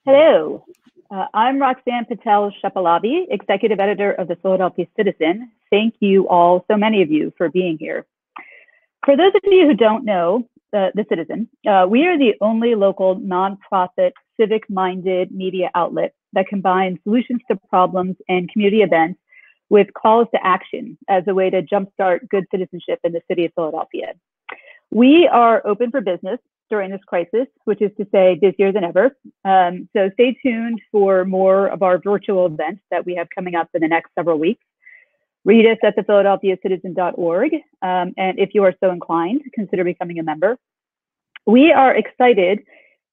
Hello, I'm Roxanne Patel Shapalavi, Executive Editor of the Philadelphia Citizen. Thank you all, so many of you, for being here. For those of you who don't know the Citizen, we are the only local nonprofit, civic-minded media outlet that combines solutions to problems and community events with calls to action as a way to jumpstart good citizenship in the city of Philadelphia. We are open for business during this crisis, which is to say busier than ever. So stay tuned for more of our virtual events that we have coming up in the next several weeks. Read us at thephiladelphiacitizen.org. And if you are so inclined, consider becoming a member. We are excited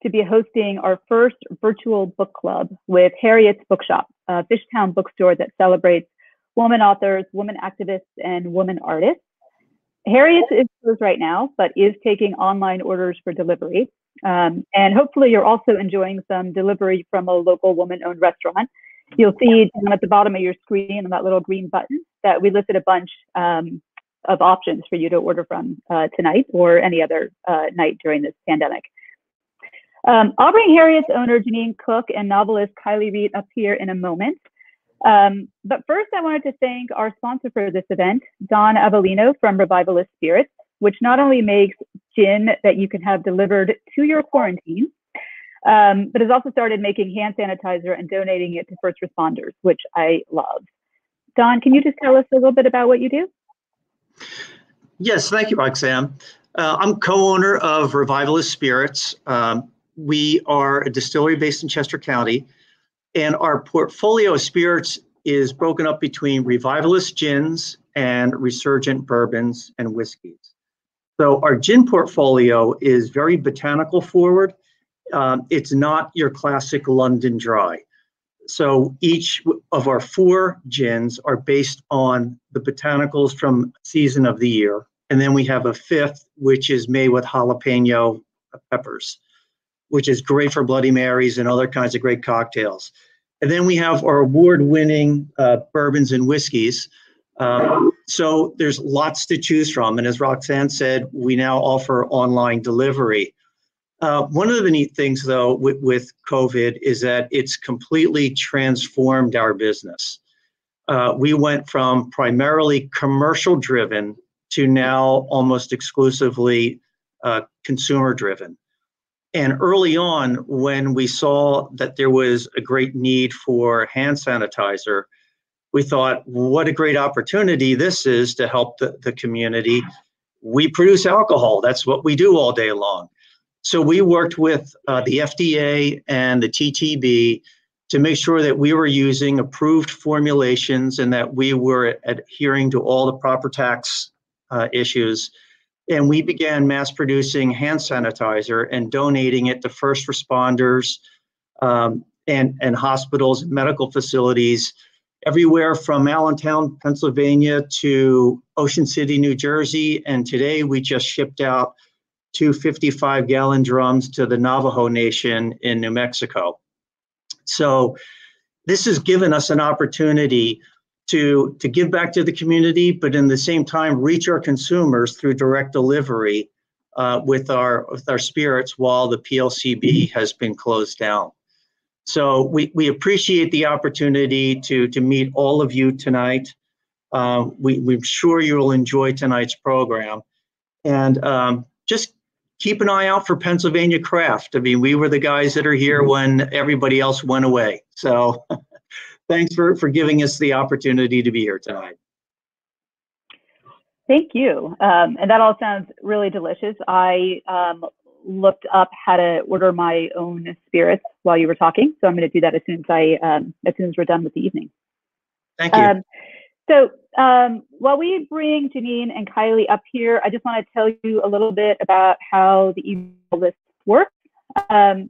to be hosting our first virtual book club with Harriett's Bookshop, a Fishtown bookstore that celebrates women authors, women activists, and women artists. Harriet is closed right now, but is taking online orders for delivery. And hopefully you're also enjoying some delivery from a local woman-owned restaurant. You'll see down at the bottom of your screen on that little green button that we listed a bunch of options for you to order from tonight or any other night during this pandemic. I'll bring Harriet's owner, Jeannine Cook, and novelist Kiley Reid up here in a moment. But first, I wanted to thank our sponsor for this event, Don Avellino from Revivalist Spirits, which not only makes gin that you can have delivered to your quarantine, but has also started making hand sanitizer and donating it to first responders, which I love. Don, can you just tell us a little bit about what you do? Yes, thank you, Roxanne. I'm co-owner of Revivalist Spirits. We are a distillery based in Chester County. And our portfolio of spirits is broken up between revivalist gins and resurgent bourbons and whiskeys. So our gin portfolio is very botanical forward. It's not your classic London dry. So each of our 4 gins are based on the botanicals from season of the year. And then we have a 5th, which is made with jalapeno peppers, which is great for Bloody Marys and other kinds of great cocktails. And then we have our award-winning bourbons and whiskeys. So there's lots to choose from. And as Roxanne said, we now offer online delivery. One of the neat things, though, with COVID is that it's completely transformed our business. We went from primarily commercial-driven to now almost exclusively consumer-driven. And early on, when we saw that there was a great need for hand sanitizer, we thought, what a great opportunity this is to help the community. We produce alcohol. That's what we do all day long. So we worked with the FDA and the TTB to make sure that we were using approved formulations and that we were adhering to all the proper tax issues. And we began mass producing hand sanitizer and donating it to first responders and hospitals and medical facilities everywhere from Allentown, Pennsylvania to Ocean City, New Jersey. And today we just shipped out 2 55-gallon drums to the Navajo Nation in New Mexico. So this has given us an opportunity to give back to the community, but in the same time, reach our consumers through direct delivery with our spirits while the PLCB has been closed down. So we appreciate the opportunity to meet all of you tonight. We're sure you'll enjoy tonight's program. And just keep an eye out for Pennsylvania Craft. I mean, we were the guys that are here when everybody else went away. So thanks for giving us the opportunity to be here tonight. Thank you. And that all sounds really delicious. I looked up how to order my own spirits while you were talking, so I'm going to do that as soon as we're done with the evening. Thank you. So while we bring Jeannine and Kiley up here, I just want to tell you a little bit about how the email list works. On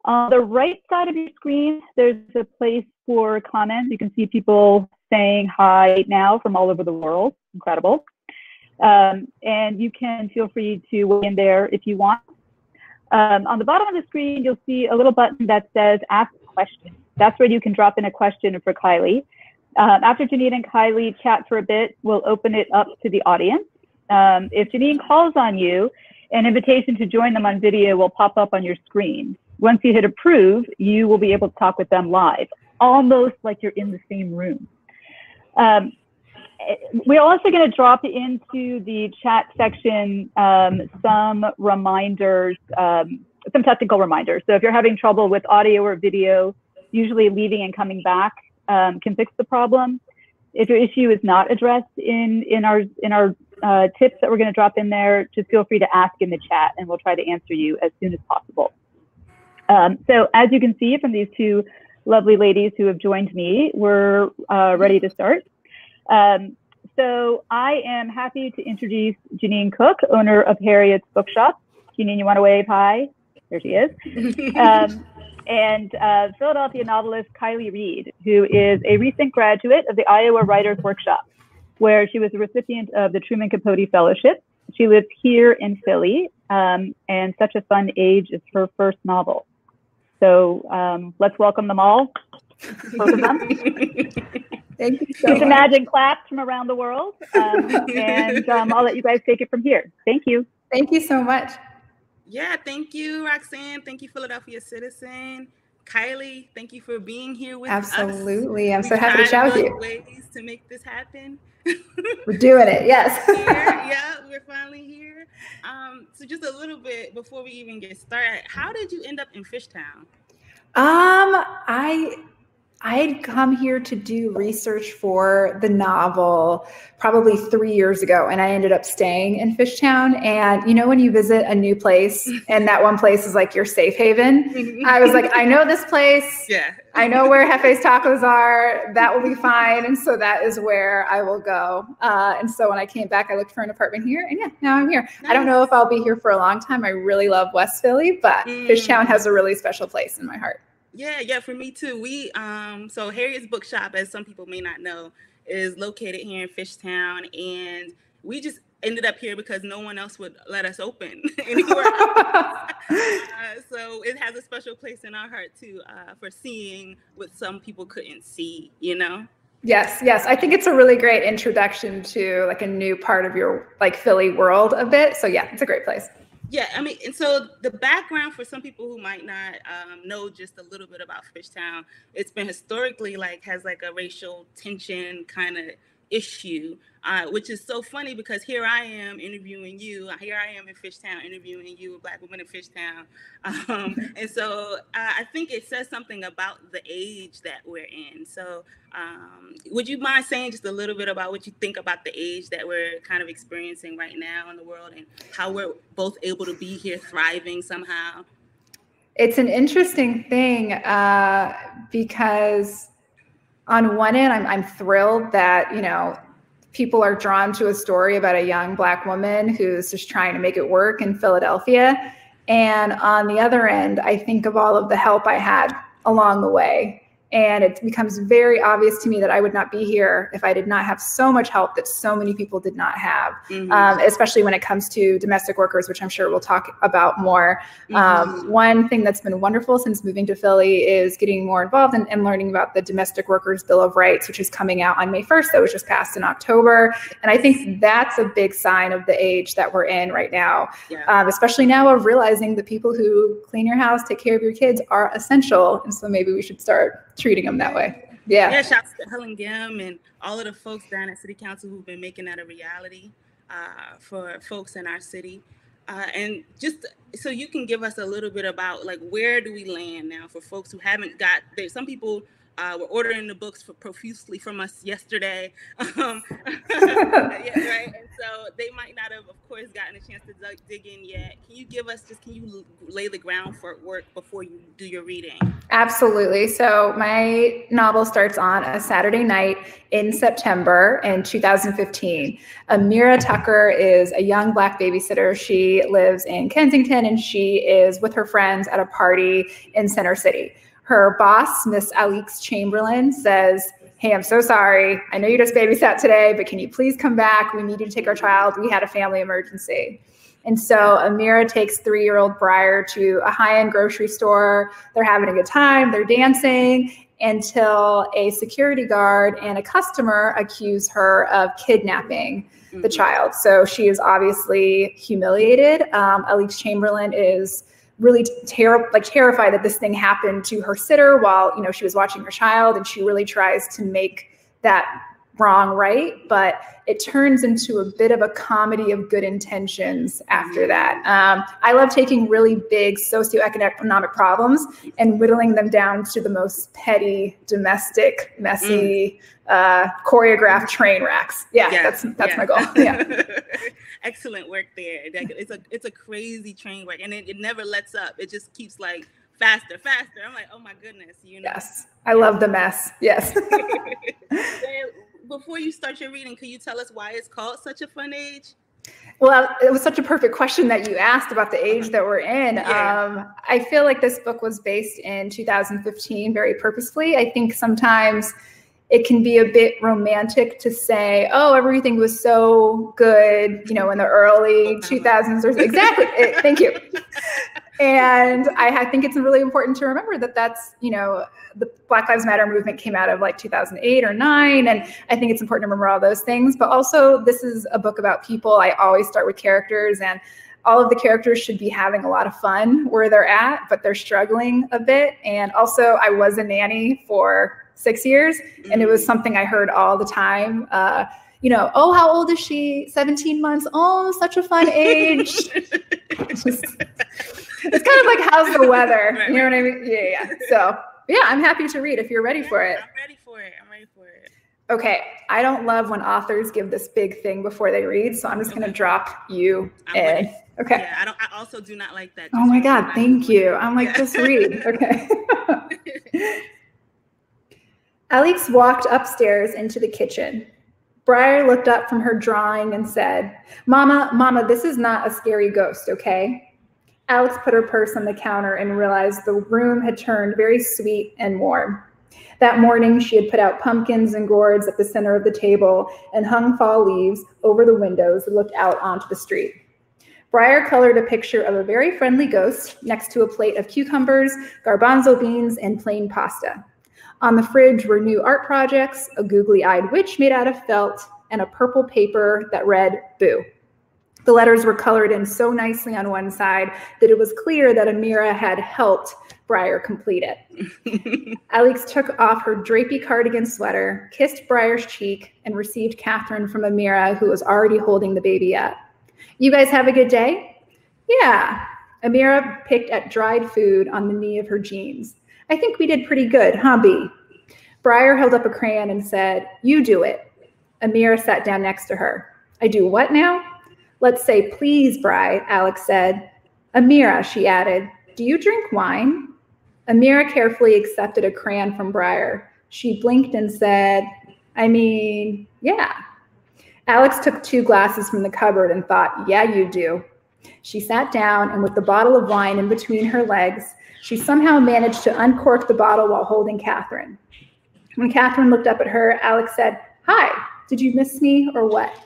the right side of your screen, there's a place for comments. You can see people saying hi now from all over the world. Incredible. And you can feel free to weigh in there if you want. On the bottom of the screen, you'll see a little button that says Ask a Question. That's where you can drop in a question for Kiley. After Jeannine and Kiley chat for a bit, we'll open it up to the audience. If Jeannine calls on you, an invitation to join them on video will pop up on your screen. Once you hit approve, you will be able to talk with them live, almost like you're in the same room. We're also going to drop into the chat section some reminders, some technical reminders. So if you're having trouble with audio or video, usually leaving and coming back can fix the problem. If your issue is not addressed in our tips that we're going to drop in there, just feel free to ask in the chat, and we'll try to answer you as soon as possible. So as you can see from these two lovely ladies who have joined me, we're ready to start. So I am happy to introduce Jeannine Cook, owner of Harriett's Bookshop. Jeannine, you want to wave hi? There she is. And Philadelphia novelist Kiley Reid, who is a recent graduate of the Iowa Writers Workshop, where she was a recipient of the Truman Capote Fellowship. She lives here in Philly, and Such a Fun Age is her first novel. So let's welcome them all, both of them. Thank you so much. Imagine claps from around the world, and I'll let you guys take it from here. Thank you. Thank you so much. Yeah, thank you, Roxanne. Thank you, Philadelphia Citizen. Kiley, thank you for being here with us. Absolutely. I'm so happy to chat with you. Ways to make this happen. We're doing it, yes. Yeah, we're finally here. So just a little bit before we even get started, how did you end up in Fishtown? I had come here to do research for the novel probably 3 years ago, and I ended up staying in Fishtown. And you know, when you visit a new place and that one place is like your safe haven, I was like, I know this place. Yeah. I know where Jefe's Tacos are. That will be fine. And so that is where I will go. And so when I came back, I looked for an apartment here, and yeah, now I'm here. Nice. I don't know if I'll be here for a long time. I really love West Philly, but Fishtown has a really special place in my heart. Yeah, for me too. We so Harriett's Bookshop, as some people may not know, is located here in Fishtown, and we just ended up here because no one else would let us open anywhere else. So it has a special place in our heart too, for seeing what some people couldn't see, you know? Yes. I think it's a really great introduction to like a new part of your like Philly world a bit. So yeah, it's a great place. Yeah, I mean, and so the background for some people who might not know just a little bit about Fishtown, it's been historically has like a racial tension kind of issue, which is so funny because here I am interviewing you. Here I am in Fishtown interviewing you, a Black woman in Fishtown. And so I think it says something about the age that we're in. So would you mind saying just a little bit about what you think about the age that we're kind of experiencing right now in the world and how we're both able to be here thriving somehow? It's an interesting thing because on one end, I'm thrilled that, you know, people are drawn to a story about a young Black woman who's just trying to make it work in Philadelphia. And on the other end, I think of all of the help I had along the way. And it becomes very obvious to me that I would not be here if I did not have so much help that so many people did not have, especially when it comes to domestic workers, which I'm sure we'll talk about more. One thing that's been wonderful since moving to Philly is getting more involved and learning about the Domestic Workers Bill of Rights, which is coming out on May 1st. That was just passed in October. And I think that's a big sign of the age that we're in right now, especially now of realizing the people who clean your house, take care of your kids are essential. And so maybe we should start treating them that way. Yeah, shouts to Helen Gim and all of the folks down at City Council who've been making that a reality for folks in our city. And just so you can give us a little bit about like where do we land now for folks who haven't got there. Some people were ordering the books profusely from us yesterday. Yeah, right. And so they might not have, of course, gotten a chance to dig in yet. Can you lay the groundwork before you do your reading? Absolutely. So my novel starts on a Saturday night in September in 2015. Amira Tucker is a young Black babysitter. She lives in Kensington, and she is with her friends at a party in Center City. Her boss, Miss Alix Chamberlain, says, "Hey, I'm so sorry. I know you just babysat today, but can you please come back? We need you to take our child. We had a family emergency." And so Amira takes 3-year-old Briar to a high-end grocery store. They're having a good time. They're dancing until a security guard and a customer accuse her of kidnapping the child. So she is obviously humiliated. Alix Chamberlain is really terrified that this thing happened to her sitter while, you know, she was watching her child, and she really tries to make that wrong right, but it turns into a bit of a comedy of good intentions after that. I love taking really big socioeconomic problems and whittling them down to the most petty, domestic, messy, choreographed train wrecks. Yeah, that's my goal. Yeah. Excellent work there. It's a crazy train wreck, and it never lets up. It just keeps like faster. I'm like, oh my goodness, you know. Yes, I love the mess. Yes. Before you start your reading, could you tell us why it's called Such a Fun Age? Well, it was such a perfect question that you asked about the age that we're in. Yeah. I feel like this book was based in 2015 very purposefully. I think sometimes it can be a bit romantic to say, oh, everything was so good, you know, in the early 2000s. Exactly. Thank you. And I think it's really important to remember that that's, you know, the Black Lives Matter movement came out of like 2008 or 9. And I think it's important to remember all those things. But also, this is a book about people. I always start with characters, and all of the characters should be having a lot of fun where they're at, but they're struggling a bit. And also, I was a nanny for 6 years, and it was something I heard all the time. You know, oh, how old is she? 17 months. Oh, such a fun age. It's kind of like, how's the weather? You know what I mean? Yeah. So, yeah, I'm happy to read if you're ready for it. I'm ready for it. Okay. I don't love when authors give this big thing before they read, so I'm just going to drop you in. Okay. Yeah, I also do not like that. Oh my God, thank you. I'm like, just read. Okay. Alex walked upstairs into the kitchen. Briar looked up from her drawing and said, Mama, this is not a scary ghost, okay? Alex put her purse on the counter and realized the room had turned very sweet and warm. That morning, she had put out pumpkins and gourds at the center of the table and hung fall leaves over the windows that looked out onto the street. Briar colored a picture of a very friendly ghost next to a plate of cucumbers, garbanzo beans, and plain pasta. On the fridge were new art projects, a googly-eyed witch made out of felt, and a purple paper that read, Boo. The letters were colored in so nicely on one side that it was clear that Amira had helped Briar complete it. Alex took off her drapey cardigan sweater, kissed Briar's cheek, and received Catherine from Amira, who was already holding the baby up. You guys have a good day? Yeah. Amira picked at dried food on the knee of her jeans. I think we did pretty good, huh, Bee? Briar held up a crayon and said, you do it. Amira sat down next to her. I do what now? Let's say please, Bri, Alex said. Amira, she added, do you drink wine? Amira carefully accepted a crayon from Briar. She blinked and said, I mean, yeah. Alex took 2 glasses from the cupboard and thought, yeah, you do. She sat down, and with the bottle of wine in between her legs, she somehow managed to uncork the bottle while holding Catherine. When Catherine looked up at her, Alex said, hi, did you miss me or what?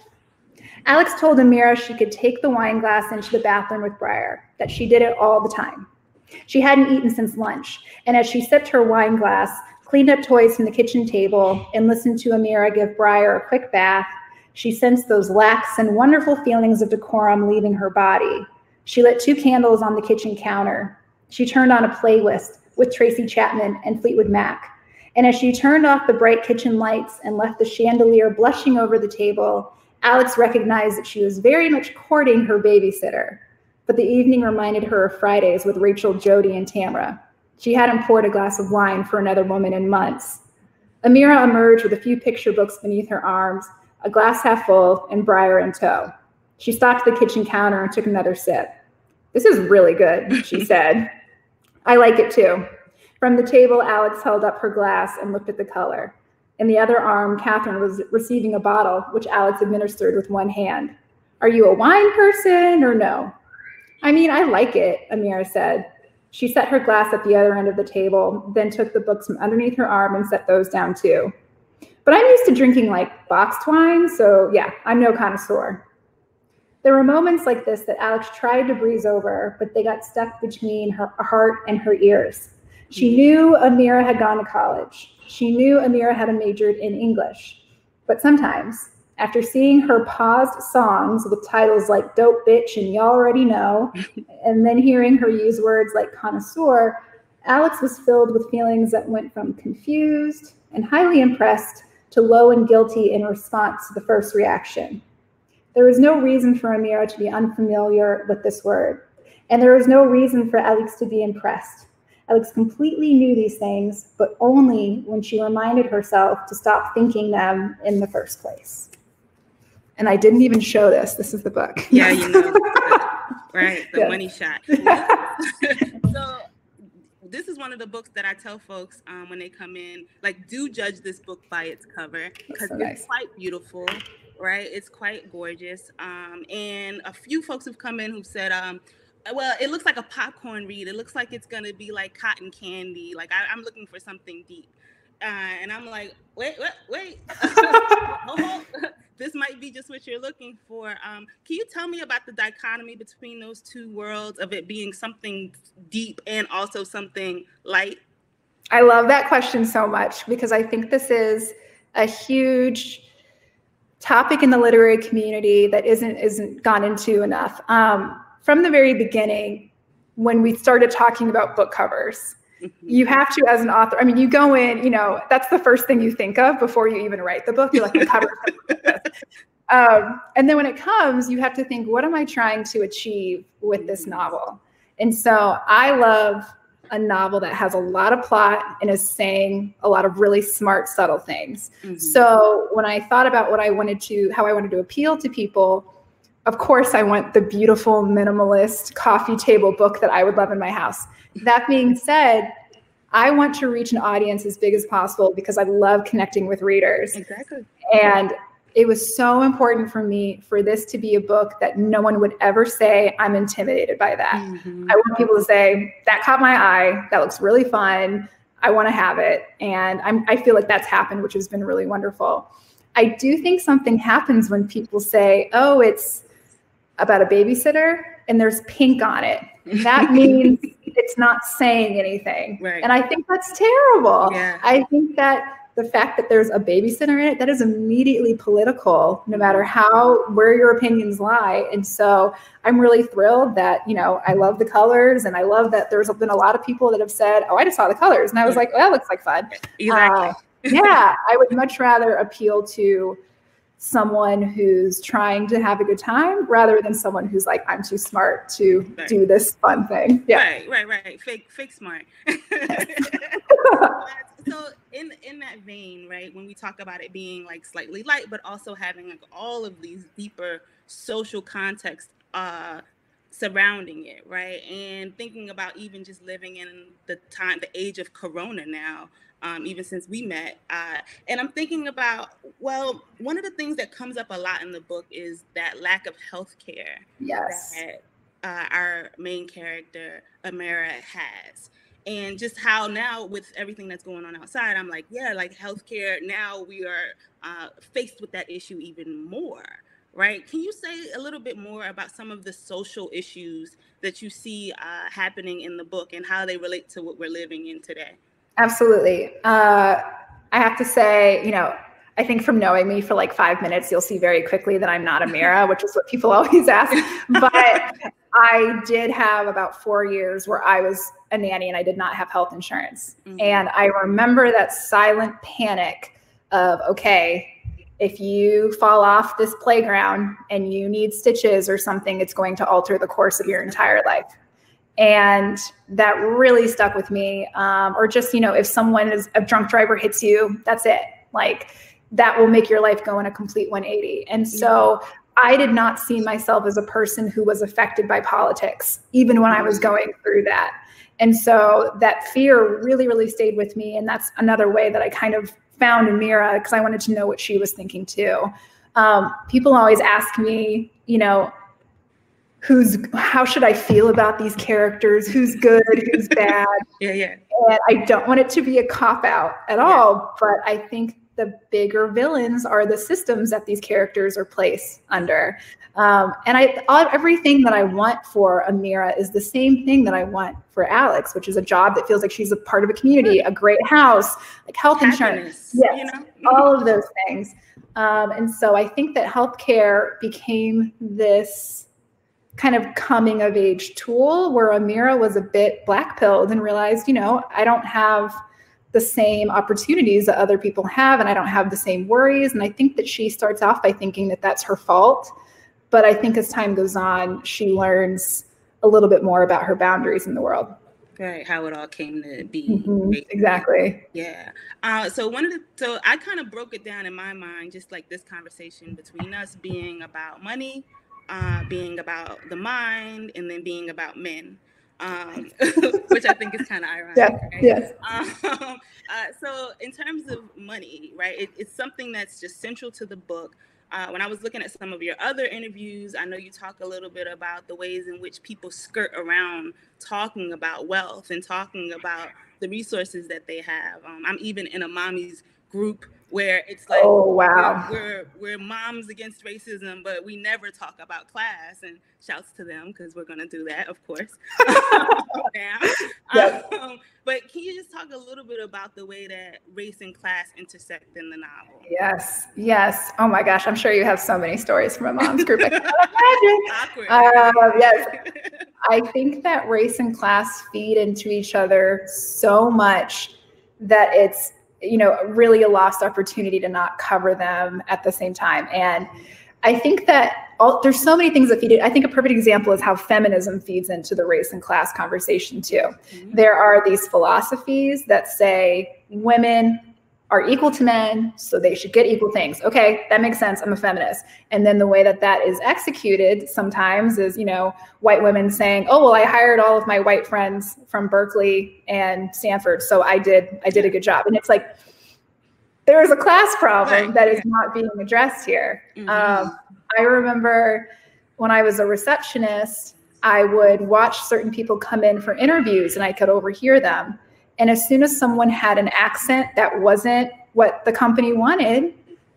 Alex told Amira she could take the wine glass into the bathroom with Briar, that she did it all the time. She hadn't eaten since lunch, and as she sipped her wine glass, cleaned up toys from the kitchen table, and listened to Amira give Briar a quick bath, she sensed those lax and wonderful feelings of decorum leaving her body. She lit 2 candles on the kitchen counter. She turned on a playlist with Tracy Chapman and Fleetwood Mac. And as she turned off the bright kitchen lights and left the chandelier blushing over the table, Alex recognized that she was very much courting her babysitter. But the evening reminded her of Fridays with Rachel, Jody, and Tamra. She hadn't poured a glass of wine for another woman in months. Amira emerged with a few picture books beneath her arms, a glass half full, and Briar in tow. She stopped at the kitchen counter and took another sip. This is really good, she said. I like it too. From the table, Alex held up her glass and looked at the color. In the other arm, Catherine was receiving a bottle, which Alex administered with one hand. Are you a wine person or no? I mean, I like it, Amira said. She set her glass at the other end of the table, then took the books from underneath her arm and set those down too. But I'm used to drinking like boxed wine, so yeah, I'm no connoisseur. There were moments like this that Alex tried to breeze over, but they got stuck between her heart and her ears. She knew Amira had gone to college. She knew Amira had majored in English. But sometimes, After seeing her paused songs with titles like Dope Bitch and You Already Know, and then hearing her use words like connoisseur, Alex was filled with feelings that went from confused and highly impressed to low and guilty in response to the first reaction. There was no reason for Amira to be unfamiliar with this word, and there was no reason for Alex to be impressed. Alex completely knew these things, but only when she reminded herself to stop thinking them in the first place. And I didn't even show this. This is the book. Yeah, you know, right? The money shot. So this is one of the books that I tell folks when they come in, like, do judge this book by its cover, because it's quite beautiful, right? It's quite gorgeous. And a few folks have come in who've said, well, it looks like a popcorn read. It looks like it's going to be like cotton candy. Like, I'm looking for something deep. And I'm like, wait. Hold. This might be just what you're looking for. Can you tell me about the dichotomy between those two worlds of it being something deep and also something light? I love that question so much, because I think this is a huge topic in the literary community that isn't gone into enough. From the very beginning, when we started talking about book covers, you have to, as an author, I mean, you go in, you know, that's the first thing you think of before you even write the book. You're like, the cover. And then when it comes, you have to think, what am I trying to achieve with this novel? And so I love a novel that has a lot of plot and is saying a lot of really smart, subtle things. So when I thought about how I wanted to appeal to people, of course, I want the beautiful, minimalist coffee table book that I would love in my house. That being said, I want to reach an audience as big as possible because I love connecting with readers. Exactly. And it was so important for me for this to be a book that no one would ever say, I'm intimidated by that. I want people to say, that caught my eye. That looks really fun. I want to have it. And I feel like that's happened, which has been really wonderful. I do think something happens when people say, oh, it's about a babysitter and there's pink on it. That means it's not saying anything. Right. And I think that's terrible. Yeah. I think that the fact that there's a babysitter in it, that is immediately political, no matter where your opinions lie. And so I'm really thrilled that, you know, I love the colors, and I love that there's been a lot of people that have said, oh, I just saw the colors. And I was like, well, that looks like fun. Exactly. Yeah, I would much rather appeal to someone who's trying to have a good time rather than someone who's like, I'm too smart to do this fun thing. Yeah. Right. Fake smart. So in that vein, right, when we talk about it being like slightly light, but also having like all of these deeper social context surrounding it, right? And thinking about even just living in the age of Corona now, even since we met. And I'm thinking about, well, one of the things that comes up a lot in the book is that lack of health care that our main character, Amira, has. And just how now with everything that's going on outside, I'm like, yeah, like healthcare, now we are faced with that issue even more, right? Can you say a little bit more about some of the social issues that you see happening in the book and how they relate to what we're living in today? Absolutely. I have to say, you know, I think from knowing me for like 5 minutes, you'll see very quickly that I'm not Amira, which is what people always ask. But I did have about 4 years where I was a nanny and I did not have health insurance. And I remember that silent panic of, okay, if you fall off this playground and you need stitches or something, it's going to alter the course of your entire life. And that really stuck with me. Or just, you know, if a drunk driver hits you, that's it. Like, that will make your life go in a complete 180. And so I did not see myself as a person who was affected by politics, even when I was going through that. And so that fear really, really stayed with me. And that's another way that I kind of found Amira, because I wanted to know what she was thinking too. People always ask me, you know, how should I feel about these characters? Who's good? Who's bad? Yeah. And I don't want it to be a cop-out at all, but I think the bigger villains are the systems that these characters are placed under. And everything that I want for Amira is the same thing that I want for Alex, which is a job that feels like she's a part of a community, a great house, like health insurance, yes, all of those things. And so I think that healthcare became this kind of coming of age tool where Amira was a bit black-pilled and realized, I don't have the same opportunities that other people have, and I don't have the same worries. And I think that she starts off by thinking that that's her fault. But I think as time goes on, she learns a little bit more about her boundaries in the world. Right, how it all came to be. Exactly. Yeah. So I kind of broke it down in my mind, just like this conversation between us being about money, being about the mind, and then being about men, which I think is kind of ironic. Yeah. Right? Yes. So in terms of money, right, it's something that's just central to the book. When I was looking at some of your other interviews, I know you talk a little bit about the ways in which people skirt around talking about wealth and talking about the resources that they have. I'm even in a mommy's group where it's like, oh, wow, we're moms against racism, but we never talk about class. And shouts to them, because we're going to do that, of course. Yep. But can you just talk a little bit about the way that race and class intersect in the novel? Yes. Oh my gosh, I'm sure you have so many stories from a mom's group. I can imagine. Awkward. Yes. I think that race and class feed into each other so much that it's, really a lost opportunity to not cover them at the same time. And I think that there's so many things that feed it. I think a perfect example is how feminism feeds into the race and class conversation too. Mm-hmm. There are these philosophies that say women are equal to men, so they should get equal things. Okay, that makes sense. I'm a feminist. And then the way that is executed sometimes is, white women saying, oh, well, I hired all of my white friends from Berkeley and Stanford, so I did a good job. And it's like, there is a class problem that is not being addressed here. Mm-hmm. I remember when I was a receptionist, I would watch certain people come in for interviews and I could overhear them. And as soon as someone had an accent that wasn't what the company wanted,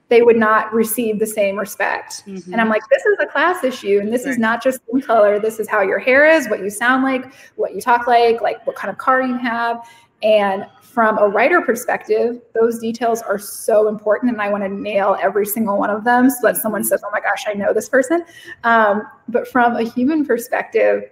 they would not receive the same respect. Mm-hmm. And I'm like, this is a class issue. And this is not just skin color. This is how your hair is, what you sound like, what you talk like what kind of car you have. And from a writer perspective, those details are so important. And I want to nail every single one of them so that someone says, oh my gosh, I know this person. But from a human perspective,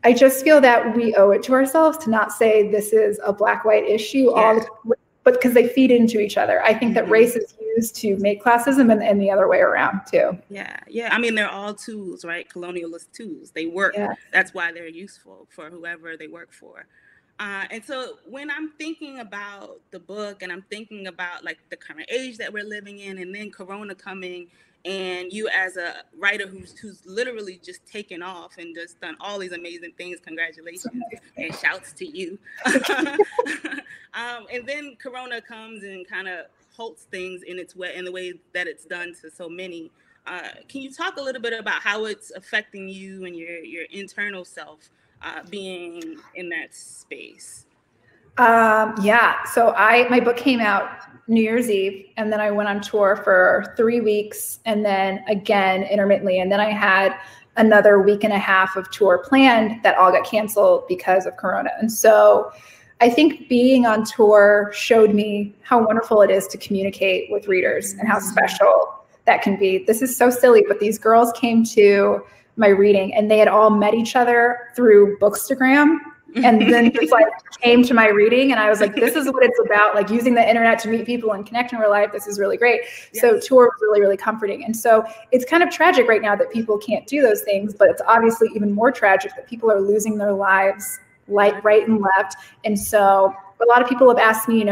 I just feel that we owe it to ourselves to not say this is a black-white issue, but because they feed into each other. I think that race is used to make classism and the other way around too. Yeah. I mean, they're all tools, right? Colonialist tools. They work. Yeah. That's why they're useful for whoever they work for. And so when I'm thinking about the book and I'm thinking about like the current age that we're living in, and then Corona coming, and you as a writer who's literally just taken off and just done all these amazing things, congratulations and shouts to you. And then Corona comes and kind of halts things in the way that it's done to so many. Can you talk a little bit about how it's affecting you and your internal self being in that space? So my book came out New Year's Eve, and then I went on tour for 3 weeks, and then again intermittently, and then I had another week and a half of tour planned that all got canceled because of Corona. And so I think being on tour showed me how wonderful it is to communicate with readers and how special that can be. This is so silly, but these girls came to my reading and they had all met each other through Bookstagram. And then just like came to my reading, and I was like, this is what it's about, like using the internet to meet people and connect in real life. This is really great. Yes. So tour was really, really comforting. And so it's kind of tragic right now that people can't do those things, but it's obviously even more tragic that people are losing their lives right and left. And so a lot of people have asked me,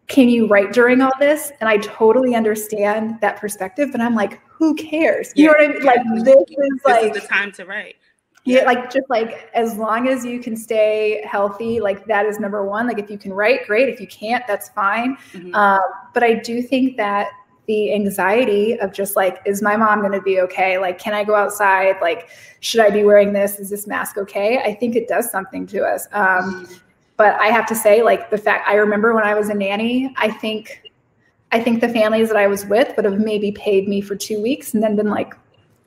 can you write during all this? And I totally understand that perspective, but I'm like, who cares? You know what I mean? Like this is the time to write. Yeah, like as long as you can stay healthy, like that is number one. Like if you can write, great. If you can't, that's fine. Mm-hmm. But I do think that the anxiety of just like, is my mom going to be okay? Like, can I go outside? Like, should I be wearing this? Is this mask okay? I think it does something to us. But I have to say, like the fact, I remember when I was a nanny, I think I think the families that I was with would have maybe paid me for 2 weeks and then been like,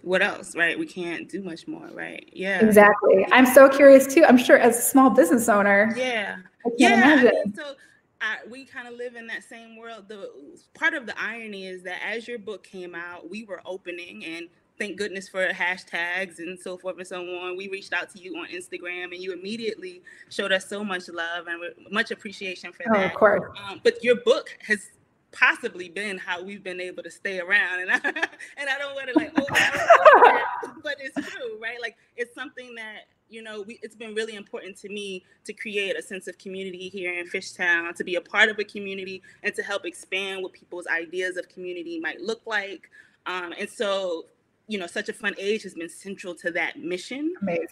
what else, right? We can't do much more, right? Yeah. Exactly. I'm so curious too. I'm sure as a small business owner. Yeah. I can't imagine. I mean, so we kind of live in that same world. The part of the irony is that as your book came out, we were opening, and thank goodness for hashtags and so forth and so on. We reached out to you on Instagram, and you immediately showed us so much love and much appreciation for that. Of course. But your book has possibly been how we've been able to stay around, and I don't want to like, but it's true, right? Like, it's something that, you know, it's been really important to me to create a sense of community here in Fishtown, to be a part of a community, and to help expand what people's ideas of community might look like. And so, you know, Such a Fun Age has been central to that mission. Amazing.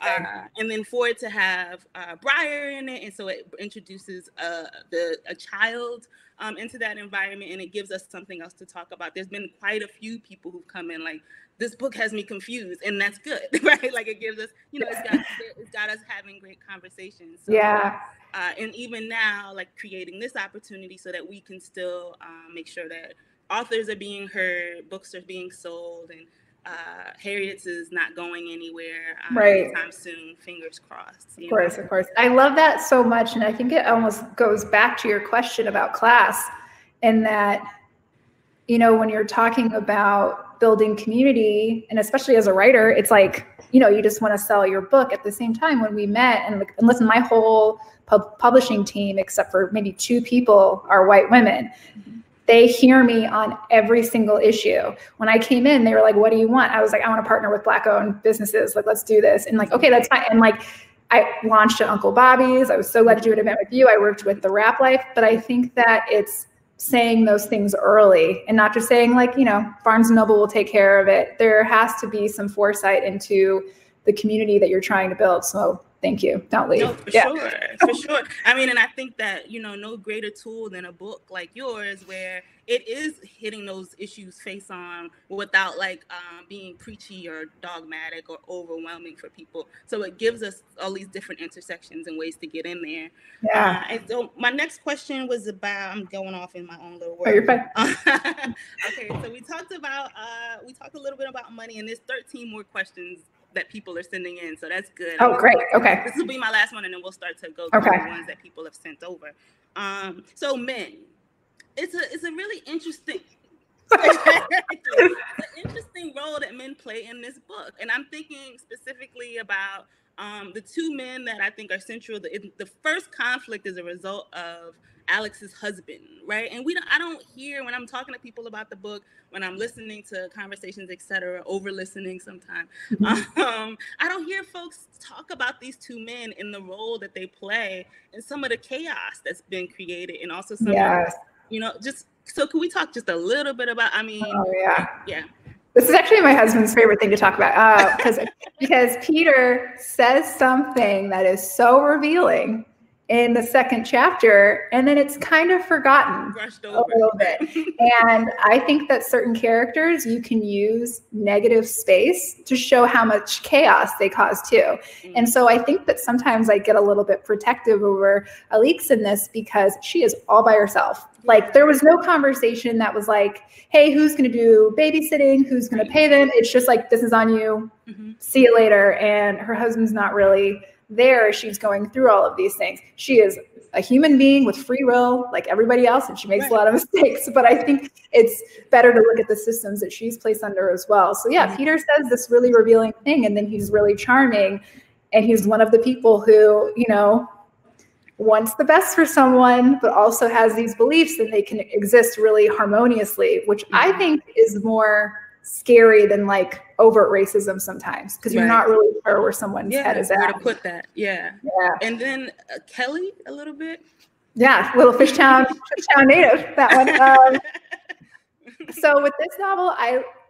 And then for it to have Briar in it, and so it introduces a child into that environment, and it gives us something else to talk about. There's been quite a few people who've come in like, this book has me confused, and that's good, right? Like, it gives us, you know, it's got us having great conversations. So, yeah. And even now, like, creating this opportunity so that we can still make sure that authors are being heard, books are being sold, and Harriet's is not going anywhere anytime soon. Fingers crossed. Of course. I love that so much, and I think it almost goes back to your question about class, in that, you know, when you're talking about building community, and especially as a writer, it's like, you know, you just want to sell your book. At the same time, when we met, and listen, my whole publishing team, except for maybe 2 people, are white women. Mm-hmm. They hear me on every single issue. When I came in, they were like, what do you want? I was like, I want to partner with Black-owned businesses. Like, let's do this. And like, okay, that's fine. And like, I launched at Uncle Bobby's. I was so glad to do an event with you. I worked with the Rap Life. But I think that it's saying those things early, and not just saying like, you know, Barnes & Noble will take care of it. There has to be some foresight into the community that you're trying to build. So thank you. Don't leave. No, for sure. I mean, and I think that, you know, no greater tool than a book like yours, where it is hitting those issues face on without like being preachy or dogmatic or overwhelming for people. So it gives us all these different intersections and ways to get in there. Yeah. And so my next question was about, I'm going off in my own little words. Oh, you're fine. Okay, so we talked a little bit about money, and there's 13 more questions that people are sending in, so that's good. Oh, great. Okay. This will be my last one, and then we'll start to go through the ones that people have sent over. So men, it's a really interesting, role that men play in this book, and I'm thinking specifically about the 2 men that I think are central. The first conflict is a result of Alex's husband, right? And I don't hear, when I'm talking to people about the book, when I'm listening to conversations, etc., over listening sometimes, I don't hear folks talk about these 2 men in the role that they play and some of the chaos that's been created, and also some, you know, just, so can we talk just a little bit about, I mean, yeah. This is actually my husband's favorite thing to talk about, because Peter says something that is so revealing in the second chapter, and then it's kind of forgotten brushed over a little bit. And I think that certain characters, you can use negative space to show how much chaos they cause too. And so I think that sometimes I get a little bit protective over Alix in this, because she is all by herself. Like, there was no conversation that was like, hey, who's going to do babysitting? Who's going to pay them? It's just like, this is on you. See you later. And her husband's not really there. She's going through all of these things. She is a human being with free will like everybody else, and she makes a lot of mistakes, but I think it's better to look at the systems that she's placed under as well. So yeah, Peter says this really revealing thing, and then he's really charming, and he's one of the people who, you know, wants the best for someone, but also has these beliefs that they can exist really harmoniously, which I think is more scary than like overt racism sometimes, because you're not really sure where someone's head is at. Where to put that. Yeah. And then Kelly, a little bit. Yeah, little Fishtown native, that one. So with this novel,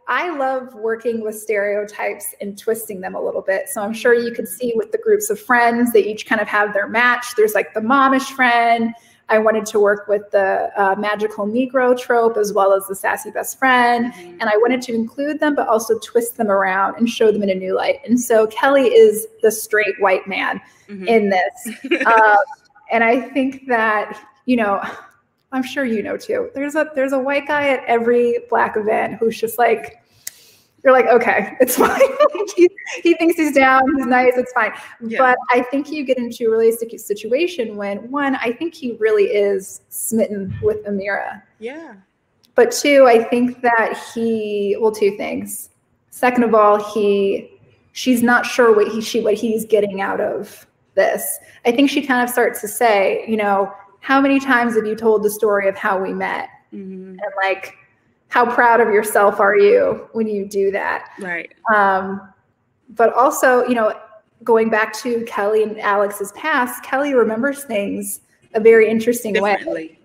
I love working with stereotypes and twisting them a little bit. So I'm sure you could see with the groups of friends, they each kind of have their match. There's like the momish friend. I wanted to work with the magical Negro trope, as well as the sassy best friend. And I wanted to include them, but also twist them around and show them in a new light. And so Kelly is the straight white man in this. And I think that, you know, I'm sure you know too. There's a white guy at every Black event who's just like, you're like, okay, it's fine. he thinks he's down, he's nice, it's fine. Yeah. But I think you get into a really sticky situation when, one, I think he really is smitten with Amira. Yeah. But two, I think that two things. Second of all, she's not sure what he's getting out of this. I think she kind of starts to say, you know, how many times have you told the story of how we met? Mm-hmm. And like, how proud of yourself are you when you do that? Right. But also, you know, going back to Kelly and Alex's past, Kelly remembers things a very interesting way,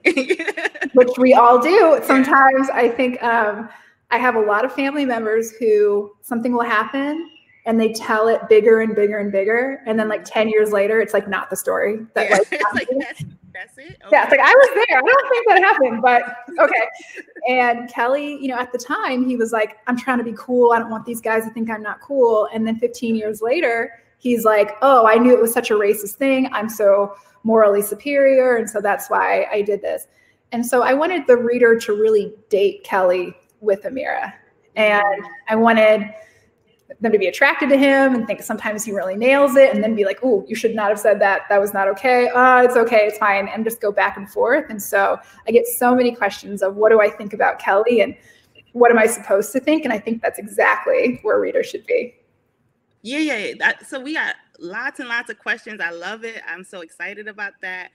which we all do. Sometimes I think I have a lot of family members who something will happen and they tell it bigger and bigger and bigger. And then like 10 years later, it's like not the story. That it's like, that's it? Okay. Yeah, it's like, I was there. I don't think that happened, but okay. And Kelly, you know, at the time, he was like, I'm trying to be cool. I don't want these guys to think I'm not cool. And then 15 years later, he's like, oh, I knew it was such a racist thing. I'm so morally superior. And so that's why I did this. And so I wanted the reader to really date Kelly with Amira. And I wanted them to be attracted to him and think sometimes he really nails it, and then be like, oh, you should not have said that. That was not okay. It's okay. It's fine. And just go back and forth. And so I get so many questions of what do I think about Kelly and what am I supposed to think? And I think that's exactly where readers should be. Yeah. So we got lots and lots of questions. I love it. I'm so excited about that.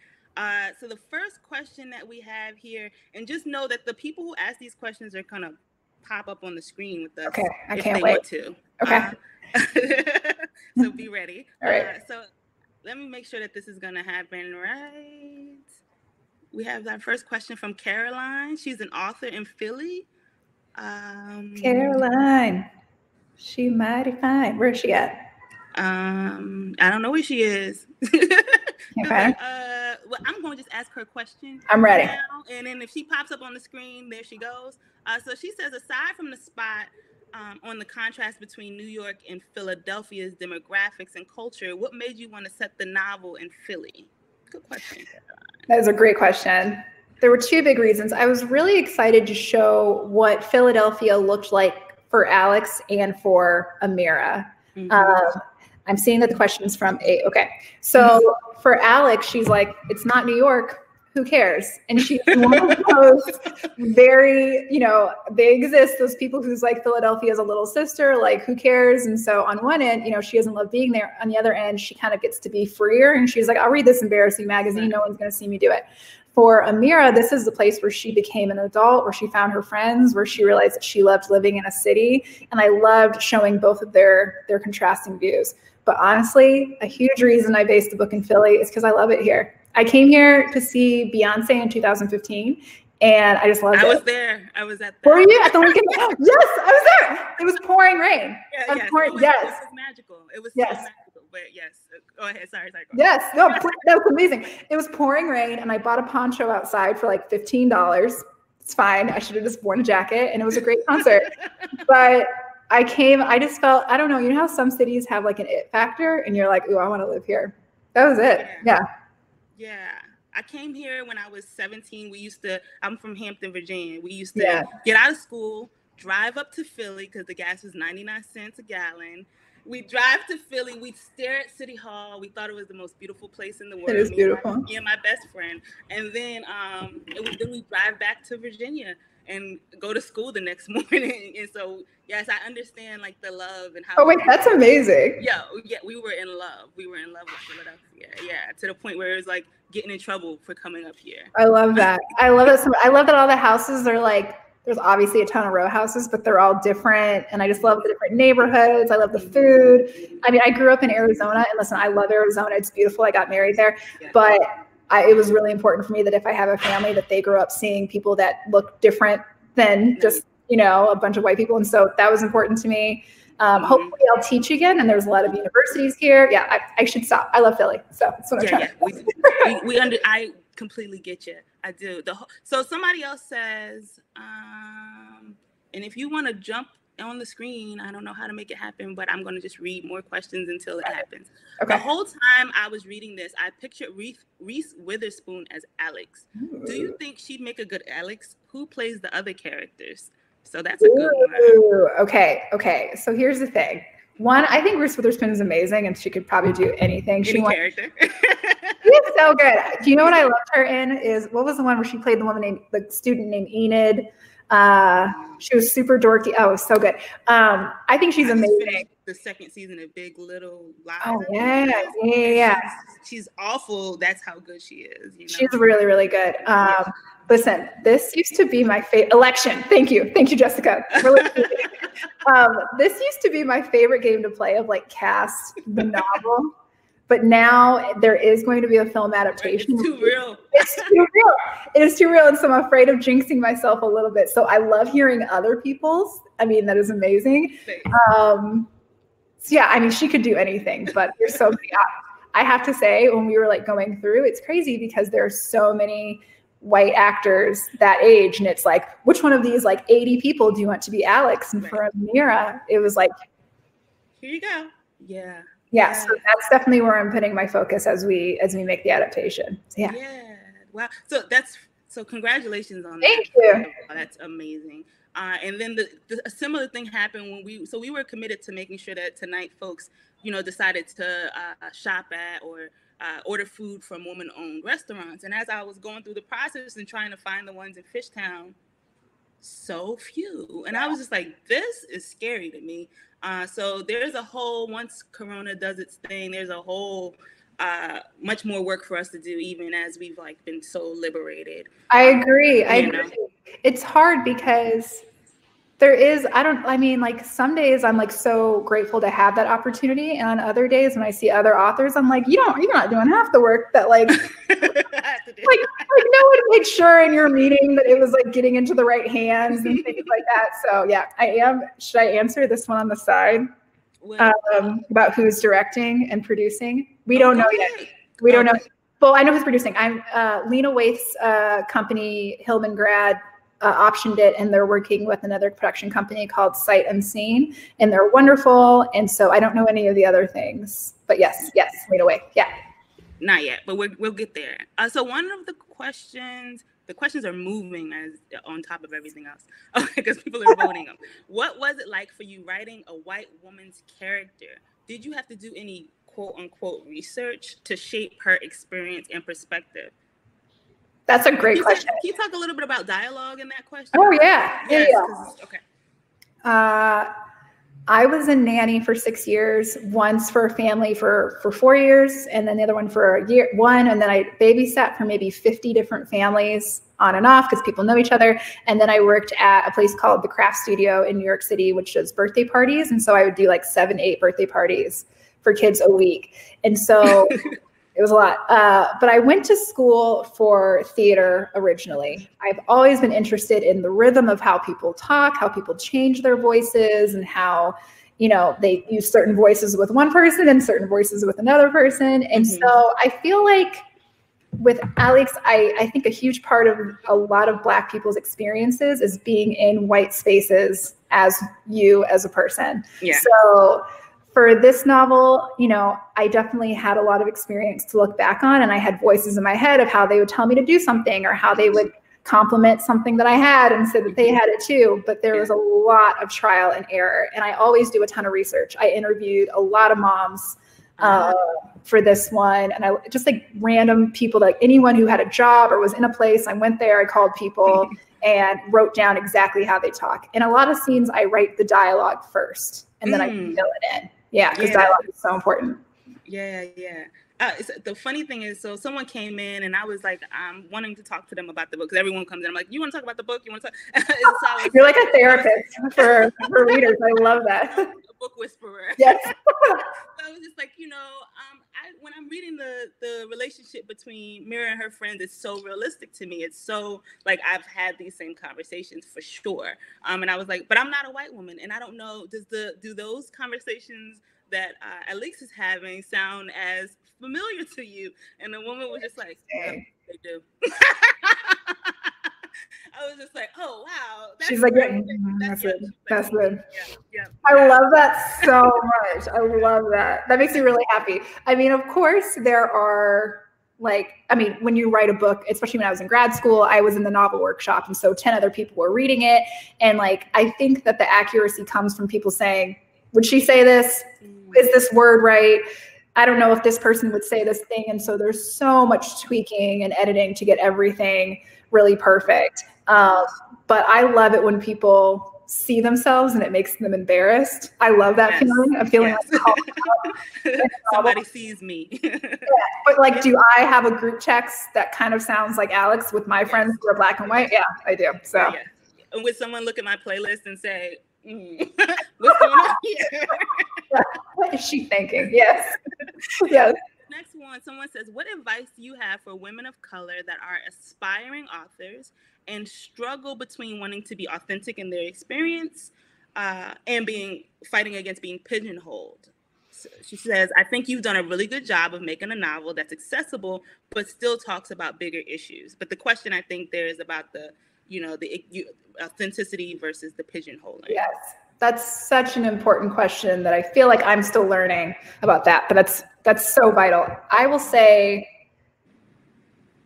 So the first question that we have here, and just know that the people who ask these questions are going to pop up on the screen with us. Okay, I if can't they wait. Want to. Okay. So be ready. All right. So let me make sure that this is going to happen right. We have our first question from Caroline. She's an author in Philly. Caroline, she mighty fine. Where's she at? I don't know where she is. Okay. Well, I'm going to just ask her a question. I'm ready. Now, and then if she pops up on the screen, there she goes. So she says, aside from the spot on the contrast between New York and Philadelphia's demographics and culture, what made you want to set the novel in Philly? Good question. That is a great question. There were two big reasons. I was really excited to show what Philadelphia looked like for Alex and for Amira. Mm-hmm. I'm seeing that the question's from 8. Okay. So for Alex, she's like, it's not New York. Who cares? And she's one of those very, you know, they exist, those people who's like, Philadelphia is a little sister, like, who cares? And so on one end, you know, she doesn't love being there. On the other end, she kind of gets to be freer. And she's like, I'll read this embarrassing magazine. No one's going to see me do it. For Amira, this is the place where she became an adult, where she found her friends, where she realized that she loved living in a city. And I loved showing both of their contrasting views. But honestly, a huge reason I based the book in Philly is because I love it here. I came here to see Beyonce in 2015, and I just loved it. I was there. I was at that. Were you at the Lincoln? Yes, I was there. It was pouring rain. Yeah, yes. Pouring, it was magical. It was yes. So magical. But yes, go ahead. Sorry. Go yes, no, that was amazing. It was pouring rain, and I bought a poncho outside for like $15. It's fine. I should have just worn a jacket, and it was a great concert. But I just felt, I don't know, you know how some cities have like an it factor, and you're like, ooh, I want to live here. That was it. Yeah. I came here when I was 17. I'm from Hampton, Virginia. We used to get out of school, drive up to Philly because the gas was 99 cents a gallon. We'd drive to Philly. We'd stare at City Hall. We thought it was the most beautiful place in the world. It is beautiful. Me and my best friend. And then we drive back to Virginia and go to school the next morning. And so, yes, I understand like the love and how. Oh, wait, that's amazing. Yeah, we were in love. We were in love with Philadelphia. Yeah, to the point where it was like getting in trouble for coming up here. I love that. I love that all the houses are like, there's obviously a ton of row houses, but they're all different. And I just love the different neighborhoods. I love the food. I mean, I grew up in Arizona, and listen, I love Arizona. It's beautiful. I got married there. Yeah. But it was really important for me that if I have a family, that they grew up seeing people that look different than just, you know, a bunch of white people. And so that was important to me. Hopefully I'll teach again. And there's a lot of universities here. Yeah, I should stop. I love Philly. So that's what I'm trying to do. I completely get you. I do. So somebody else says, and if you want to jump on the screen. I don't know how to make it happen, but I'm going to just read more questions until it happens. Okay. The whole time I was reading this, I pictured Reese Witherspoon as Alex. Ooh. Do you think she'd make a good Alex? Who plays the other characters? So that's a good one. Okay. So here's the thing. One, I think Reese Witherspoon is amazing, and she could probably do anything. Any character. She's so good. Do you know what I loved her in? What was the one where she played the student named Enid? She was super dorky. Oh, it was so good. I think she's amazing. The second season of Big Little Lies. Oh yeah. She's awful. That's how good she is. You know? She's really, really good. Listen, this used to be my favorite election. Thank you, Jessica. This used to be my favorite game to play of like cast the novel. But now there is going to be a film adaptation. It's too real. It's too real. It is too real. And so I'm afraid of jinxing myself a little bit. So I love hearing other people's. I mean, that is amazing. So yeah, I mean, she could do anything, but there's so many. I have to say, when we were like going through, it's crazy because there are so many white actors that age. And it's like, which one of these like 80 people do you want to be Alex? And for Amira, it was like, here you go. Yeah, so that's definitely where I'm putting my focus as we make the adaptation. So, yeah. Yeah. Wow. So congratulations on that. Thank you. That's amazing. And then a similar thing happened when we were committed to making sure that tonight folks, decided to shop at or order food from woman-owned restaurants. And as I was going through the process and trying to find the ones in Fishtown, so few. And I was just like, this is scary to me. So there's a whole, once Corona does its thing, there's a whole much more work for us to do, even as we've like been so liberated. I agree. It's hard because some days I'm like so grateful to have that opportunity. And on other days when I see other authors, I'm like, you're not doing half the work that like, like no one made sure in your meeting that it was like getting into the right hands and things like that. So yeah, I am. Should I answer this one on the side about who's directing and producing? We don't know yet. We don't know. Well, I know who's producing. I'm Lena Waithe's company, Hillman Grad, optioned it, and they're working with another production company called Sight Unseen, and they're wonderful. And so I don't know any of the other things, but yes, Lena Waithe, yeah. Not yet, but we'll get there. So one of the questions are moving as on top of everything else, because people are voting them. What was it like for you writing a white woman's character? Did you have to do any quote unquote research to shape her experience and perspective? That's a great question. Can you talk a little bit about dialogue in that question? Oh yeah. Yes, yeah. Okay. I was a nanny for 6 years, once for a family for 4 years, and then the other one for a year, and then I babysat for maybe 50 different families on and off because people know each other. And then I worked at a place called the Craft Studio in New York City, which does birthday parties. And so I would do like 7-8 birthday parties for kids a week. And so it was a lot. But I went to school for theater originally. I've always been interested in the rhythm of how people talk, how people change their voices, and how, they use certain voices with one person and certain voices with another person. And so I feel like with Alex, I think a huge part of a lot of Black people's experiences is being in white spaces as you as a person. Yeah. So for this novel, I definitely had a lot of experience to look back on, and I had voices in my head of how they would tell me to do something or how they would compliment something that I had and say that they had it too. But there was a lot of trial and error, and I always do a ton of research. I interviewed a lot of moms for this one, and I just like random people, like anyone who had a job or was in a place. I went there, I called people and wrote down exactly how they talk. In a lot of scenes, I write the dialogue first, and then I fill it in. Yeah, because dialogue is so important. Yeah. The funny thing is, so someone came in and I was like, I'm wanting to talk to them about the book because everyone comes in. I'm like, you want to talk about the book? You want to talk? You're like a therapist for readers. I love that. A book whisperer. Yes. So I was just like, when I'm reading the relationship between Mira and her friends, it's so realistic to me. It's so like I've had these same conversations for sure. And I was like, but I'm not a white woman, and I don't know. Do those conversations that Alex is having sound as familiar to you? And the woman was just like, yeah, they do. I was just like, oh wow. She's like, yeah, that's it. That's it. Yeah. I love that so much. I love that. That makes me really happy. I mean, of course, there are when you write a book, especially when I was in grad school, I was in the novel workshop. And so 10 other people were reading it. And I think that the accuracy comes from people saying, would she say this? Is this word right? I don't know if this person would say this thing. And so there's so much tweaking and editing to get everything really perfect. But I love it when people see themselves and it makes them embarrassed. I love that feeling of feeling like somebody sees me. But do I have a group text that kind of sounds like Alex with my friends who are black and white? Yeah, I do. So and would someone look at my playlist and say, what's going on here? What is she thinking? Yes. Yes. Next one, someone says, what advice do you have for women of color that are aspiring authors and struggle between wanting to be authentic in their experience and fighting against being pigeonholed? So she says, I think you've done a really good job of making a novel that's accessible, but still talks about bigger issues. But the question I think there is about the authenticity versus the pigeonholing. Yes. That's such an important question that I feel like I'm still learning about that, but that's so vital. I will say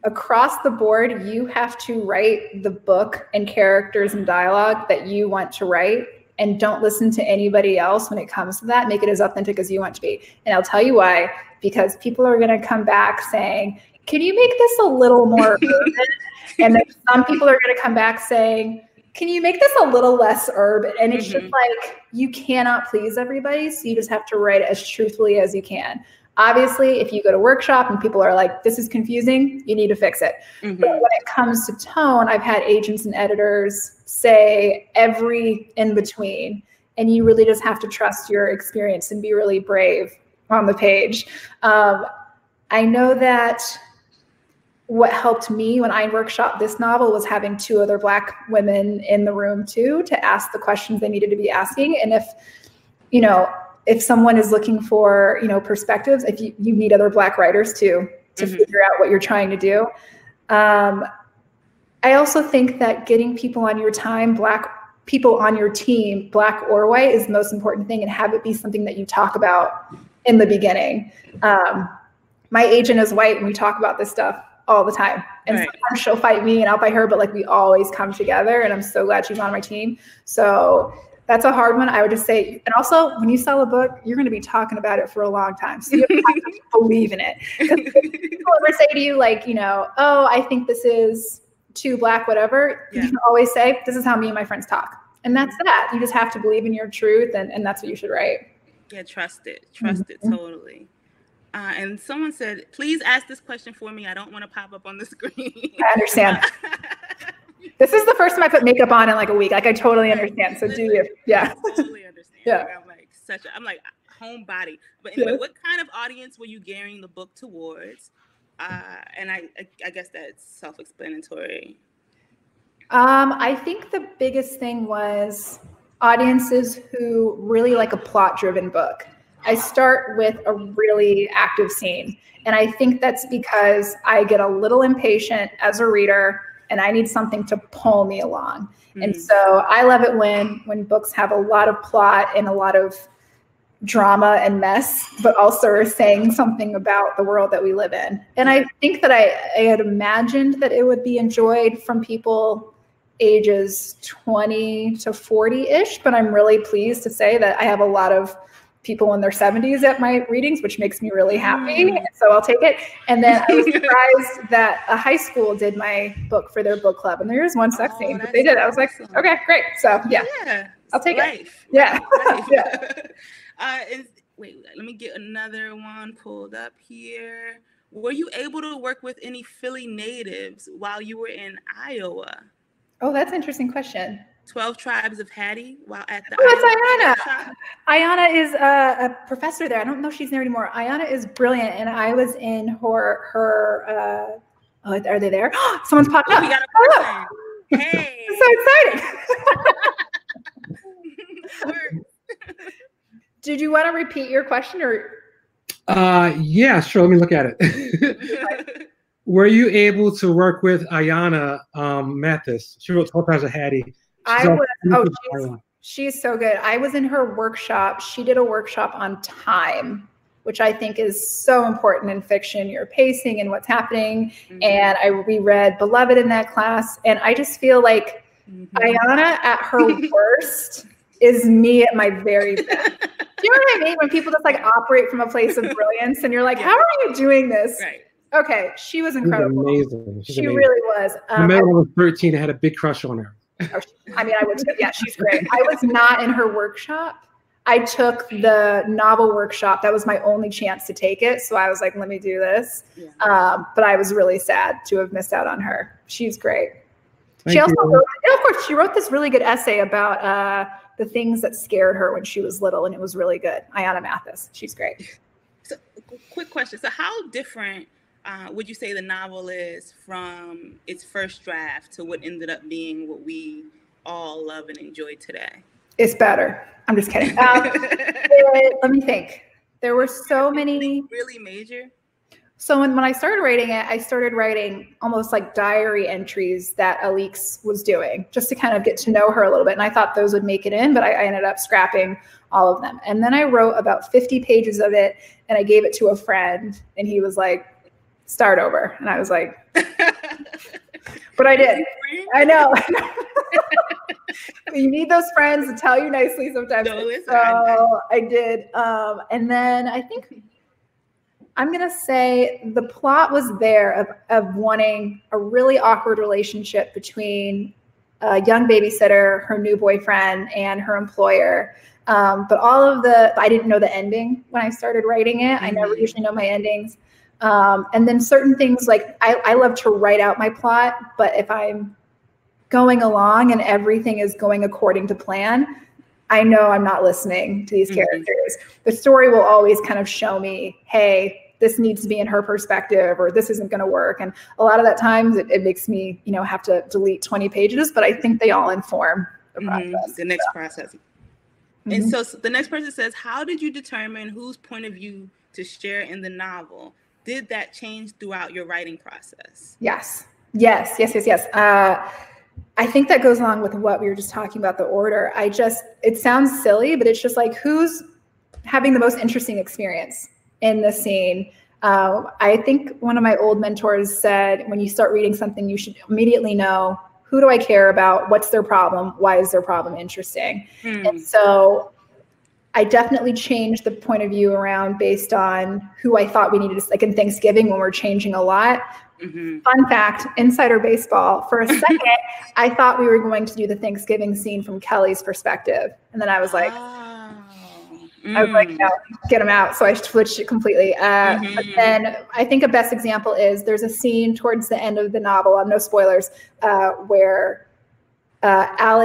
across the board, you have to write the book and characters and dialogue that you want to write, and don't listen to anybody else when it comes to that. Make it as authentic as you want to be. And I'll tell you why, because people are going to come back saying, can you make this a little more urban? And then some people are going to come back saying, can you make this a little less urban? And it's just you cannot please everybody. So you just have to write it as truthfully as you can. Obviously, if you go to workshop and people are like, this is confusing, you need to fix it. But when it comes to tone, I've had agents and editors say every in between. And you really just have to trust your experience and be really brave on the page. I know that what helped me when I workshopped this novel was having 2 other Black women in the room too, to ask the questions they needed to be asking. And if someone is looking for, perspectives, if you need other Black writers to figure out what you're trying to do. I also think that getting people on your time, Black people on your team, Black or white, is the most important thing, and have it be something that you talk about in the beginning. My agent is white and we talk about this stuff all the time. And sometimes she'll fight me and I'll fight her, but we always come together, and I'm so glad she's on my team. So that's a hard one. I would just say, and also when you sell a book, you're going to be talking about it for a long time. So you have to believe in it. Because people ever say to you oh, I think this is too Black, whatever, you can always say, this is how me and my friends talk. And that's that. You just have to believe in your truth, and that's what you should write. Yeah, trust it. Trust it totally. And someone said, please ask this question for me. I don't want to pop up on the screen. I understand. This is the first time I put makeup on in a week. I totally understand. So do you? Yeah. I totally understand. Yeah. I'm homebody. But anyway, what kind of audience were you gearing the book towards? And I guess that's self-explanatory. I think the biggest thing was audiences who really like a plot-driven book. I start with a really active scene. And I think that's because I get a little impatient as a reader and I need something to pull me along. And so I love it when books have a lot of plot and a lot of drama and mess, but also are saying something about the world that we live in. And I think that I had imagined that it would be enjoyed from people ages 20 to 40-ish, but I'm really pleased to say that I have a lot of people in their 70s at my readings, which makes me really happy. So I'll take it. And then I was surprised that a high school did my book for their book club. And there is one sex scene, but they did. I was like, okay, great. So yeah, I'll take it. Yeah. Wait, let me get another one pulled up here. Were you able to work with any Philly natives while you were in Iowa? Oh, that's an interesting question. 12 Tribes of Hattie while at the that's Ayanna. Ayanna is a professor there. I don't know if she's there anymore. Ayanna is brilliant, and I was in her are they there? Someone's popped up. We got a person. Hey. I'm so excited. Did you want to repeat your question or? Yeah, sure. Let me look at it. Were you able to work with Ayanna Mathis? She wrote 12 Tribes of Hattie She's so good. I was in her workshop. She did a workshop on time, which I think is so important in fiction, your pacing and what's happening. Mm-hmm. And I reread Beloved in that class. And I just feel like Ayanna at her worst is me at my very best. Do you know what I mean? When people just like operate from a place of brilliance and you're like, how are you doing this? Right. Okay. She was incredible. She's amazing. She really was. I remember when I was 13, I had a big crush on her. I mean, I would, yeah, she's great. I was not in her workshop. I took the novel workshop. That was my only chance to take it. So I was like, let me do this. Yeah. But I was really sad to have missed out on her. She's great. She also wrote, of course, she wrote this really good essay about the things that scared her when she was little. And it was really good. Ayanna Mathis. She's great. So quick question. So how different would you say the novel is from its first draft to what ended up being what we all love and enjoy today? It's better. I'm just kidding. Let me think. There were so many. Really major? So when I started writing it, I started writing almost like diary entries that Alix was doing just to kind of get to know her a little bit. And I thought those would make it in, but I ended up scrapping all of them. And then I wrote about 50 pages of it and I gave it to a friend and he was like, start over. And I was like, but I did. I know. You need those friends to tell you nicely sometimes. No, so I did. And then I think I'm going to say the plot was there of wanting a really awkward relationship between a young babysitter, her new boyfriend, and her employer. But I didn't know the ending when I started writing it. I never usually know my endings. And then certain things like I love to write out my plot, but if I'm going along and everything is going according to plan, I know I'm not listening to these characters. The story will always kind of show me, hey, this needs to be in her perspective or this isn't going to work. And a lot of that times it makes me, have to delete 20 pages, but I think they all inform the process. The next process. And so the next person says, how did you determine whose point of view to share in the novel? Did that change throughout your writing process? Yes. I think that goes along with what we were just talking about, the order. It sounds silly, but it's just like, who's having the most interesting experience in the scene? I think one of my old mentors said, when you start reading something, you should immediately know, who do I care about? What's their problem? Why is their problem interesting? And so I definitely changed the point of view around based on who I thought we needed to, like in Thanksgiving when we're changing a lot. Fun fact, insider baseball, for a second, I thought we were going to do the Thanksgiving scene from Kelly's perspective. And then I was like, no, get him out. So I switched it completely. But then I think a best example is there's a scene towards the end of the novel, no spoilers, where Amira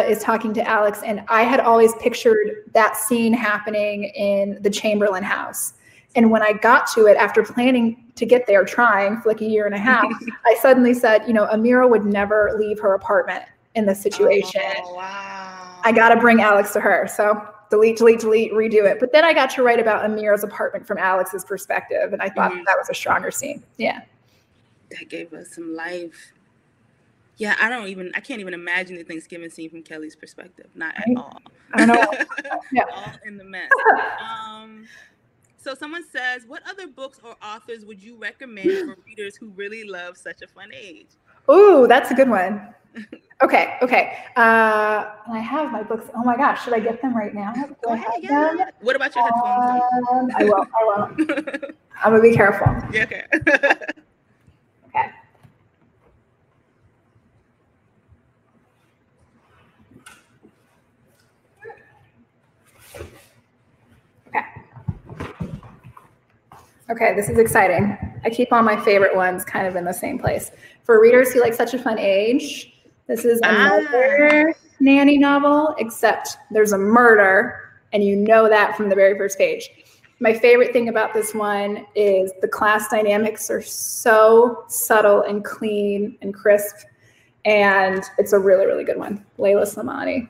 is talking to Alex. And I had always pictured that scene happening in the Chamberlain house. And when I got to it, after planning to get there, trying for like a year and a half, I suddenly said, Amira would never leave her apartment in this situation. Oh, wow. I got to bring Alex to her. So delete, redo it. But then I got to write about Amira's apartment from Alex's perspective. And I thought that was a stronger scene. Yeah. That gave us some life. Yeah, I can't even imagine the Thanksgiving scene from Kelly's perspective. Not at all. I don't know. Yeah. All in the mess. So someone says, what other books or authors would you recommend for readers who really love such a fun age? Ooh, that's a good one. Okay. I have my books. Oh my gosh, should I get them right now? Go ahead, yeah. What about your headphones? I will. I'm gonna be careful. Yeah, okay. Okay, this is exciting. I keep all my favorite ones kind of in the same place. For readers who like such a fun age, this is another nanny novel, except there's a murder, and you know that from the very first page. My favorite thing about this one is the class dynamics are so subtle and clean and crisp, and it's a really, really good one. Layla Slimani.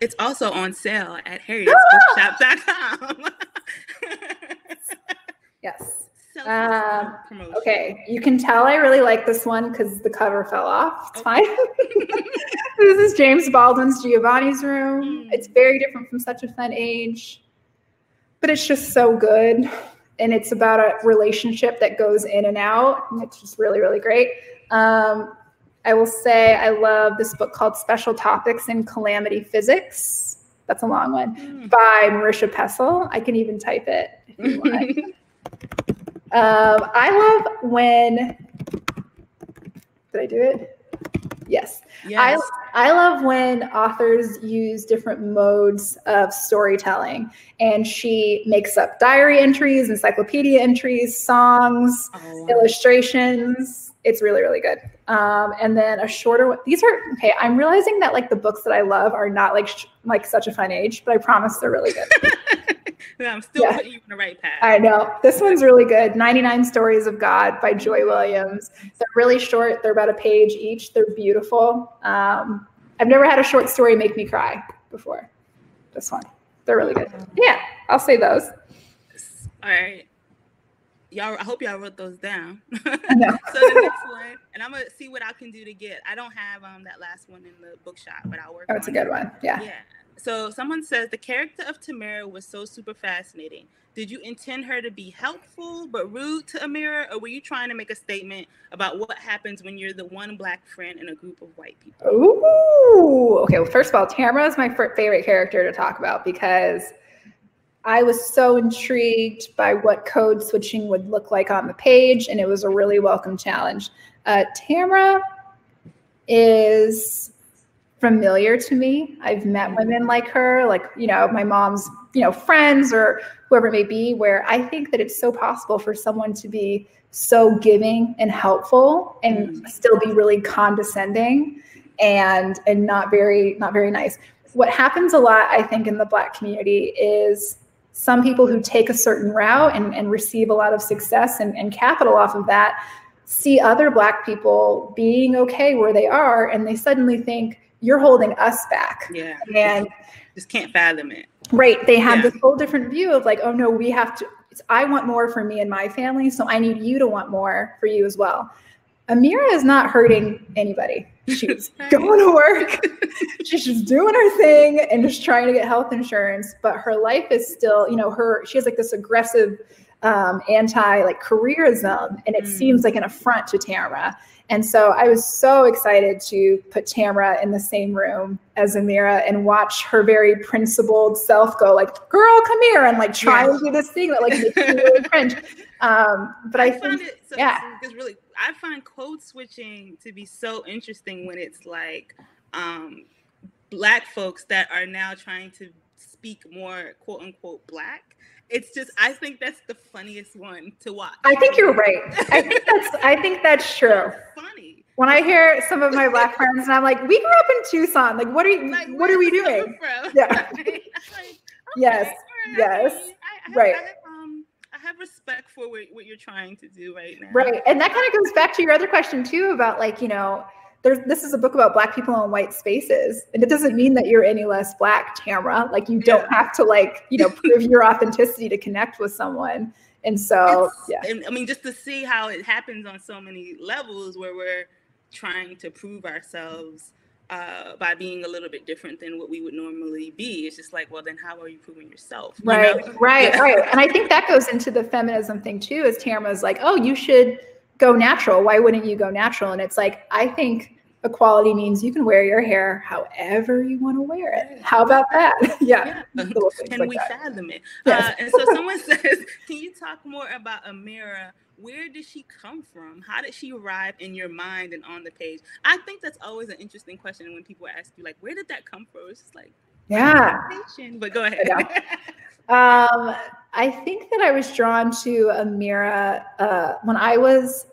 It's also on sale at Harriet's Bookshop.com. Yes. Tell us promotion. Okay, you can tell I really like this one because the cover fell off. It's fine. This is James Baldwin's Giovanni's Room. It's very different from Such a Fun Age, but it's just so good. And it's about a relationship that goes in and out. And it's just really, really great. I will say I love this book called Special Topics in Calamity Physics. That's a long one, by Marisha Pessel. I can even type it if you want. I love when, did I do it? Yes. Yes. I love when authors use different modes of storytelling, and she makes up diary entries, encyclopedia entries, songs, illustrations. It's really, really good. And then a shorter one. These are, okay, I'm realizing that like the books that I love are not like Such a Fun Age, but I promise they're really good. Yeah, I'm still putting you on the right path. I know. This one's really good. 99 Stories of God by Joy Williams. They're really short. They're about a page each. They're beautiful. I've never had a short story make me cry before. This one. They're really good. Yeah, I'll say those. All right. Y'all, I hope y'all wrote those down. I know. So the next one, and I'm gonna see what I can do to get. I don't have that last one in the bookshop, but I'll work on it. Oh, it's a good one. Yeah. Yeah. So someone says the character of Tamara was so super fascinating. Did you intend her to be helpful but rude to Amira, or were you trying to make a statement about what happens when you're the one Black friend in a group of white people? Ooh. Okay. Well, first of all, Tamara is my favorite character to talk about because I was so intrigued by what code switching would look like on the page, and it was a really welcome challenge. Tamara is familiar to me. I've met women like her, like, you know, my mom's, you know, friends or whoever it may be, where I think that it's so possible for someone to be so giving and helpful and still be really condescending and not very nice. What happens a lot, I think, in the Black community is some people who take a certain route and receive a lot of success and capital off of that see other Black people being okay where they are, and they suddenly think, you're holding us back. Yeah. And just can't fathom it. Right. They have this whole different view of like, oh no, we have to, I want more for me and my family, so I need you to want more for you as well. Amira is not hurting anybody. She's going to work. She's just doing her thing and just trying to get health insurance. But her life is still, you know, she has like this aggressive anti-careerism, and it seems like an affront to Tamara. And so I was so excited to put Tamara in the same room as Amira and watch her very principled self go like, girl, come here, and like try to do this thing that like makes me really cringe. But I think, it's really, I find code switching to be so interesting when it's like Black folks that are now trying to speak more quote unquote Black. It's just, I think that's the funniest one to watch. I think you're right. I think that's true. It's funny. When I hear some of my Black friends and I'm like, we grew up in Tucson. Like, what are we doing? Yeah. Like, yes. Right. Yes. I have respect for what you're trying to do right now. Right. And that kind of goes back to your other question too about like, you know, this is a book about Black people in white spaces. And it doesn't mean that you're any less Black, Tamara. Like you don't have to like, you know, prove your authenticity to connect with someone. And so, And I mean, just to see how it happens on so many levels where we're trying to prove ourselves by being a little bit different than what we would normally be. It's just like, well, then how are you proving yourself? Right. And I think that goes into the feminism thing too, is Tamara's like, oh, you should go natural. Why wouldn't you go natural? And it's like, I think equality means you can wear your hair however you want to wear it. How about that? Can we fathom it? Yes. And so someone says, can you talk more about Amira? Where did she come from? How did she arrive in your mind and on the page? I think that's always an interesting question when people ask you, like, where did that come from? It's just like, but go ahead. I think that I was drawn to Amira when I was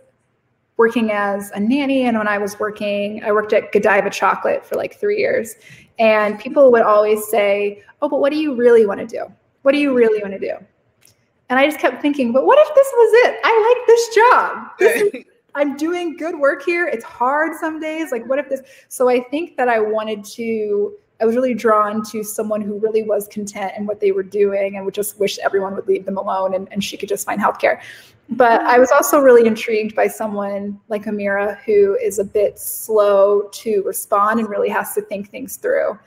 working as a nanny, and when I worked at Godiva Chocolate for like 3 years. And people would always say, oh, but what do you really want to do? What do you really want to do? And I just kept thinking, but what if this was it? I like this job. I'm doing good work here. It's hard some days. Like, what if this? So I think that I wanted to I was really drawn to someone who really was content in what they were doing and would just wish everyone would leave them alone and she could just find healthcare. But I was also really intrigued by someone like Amira, who is a bit slow to respond and really has to think things through.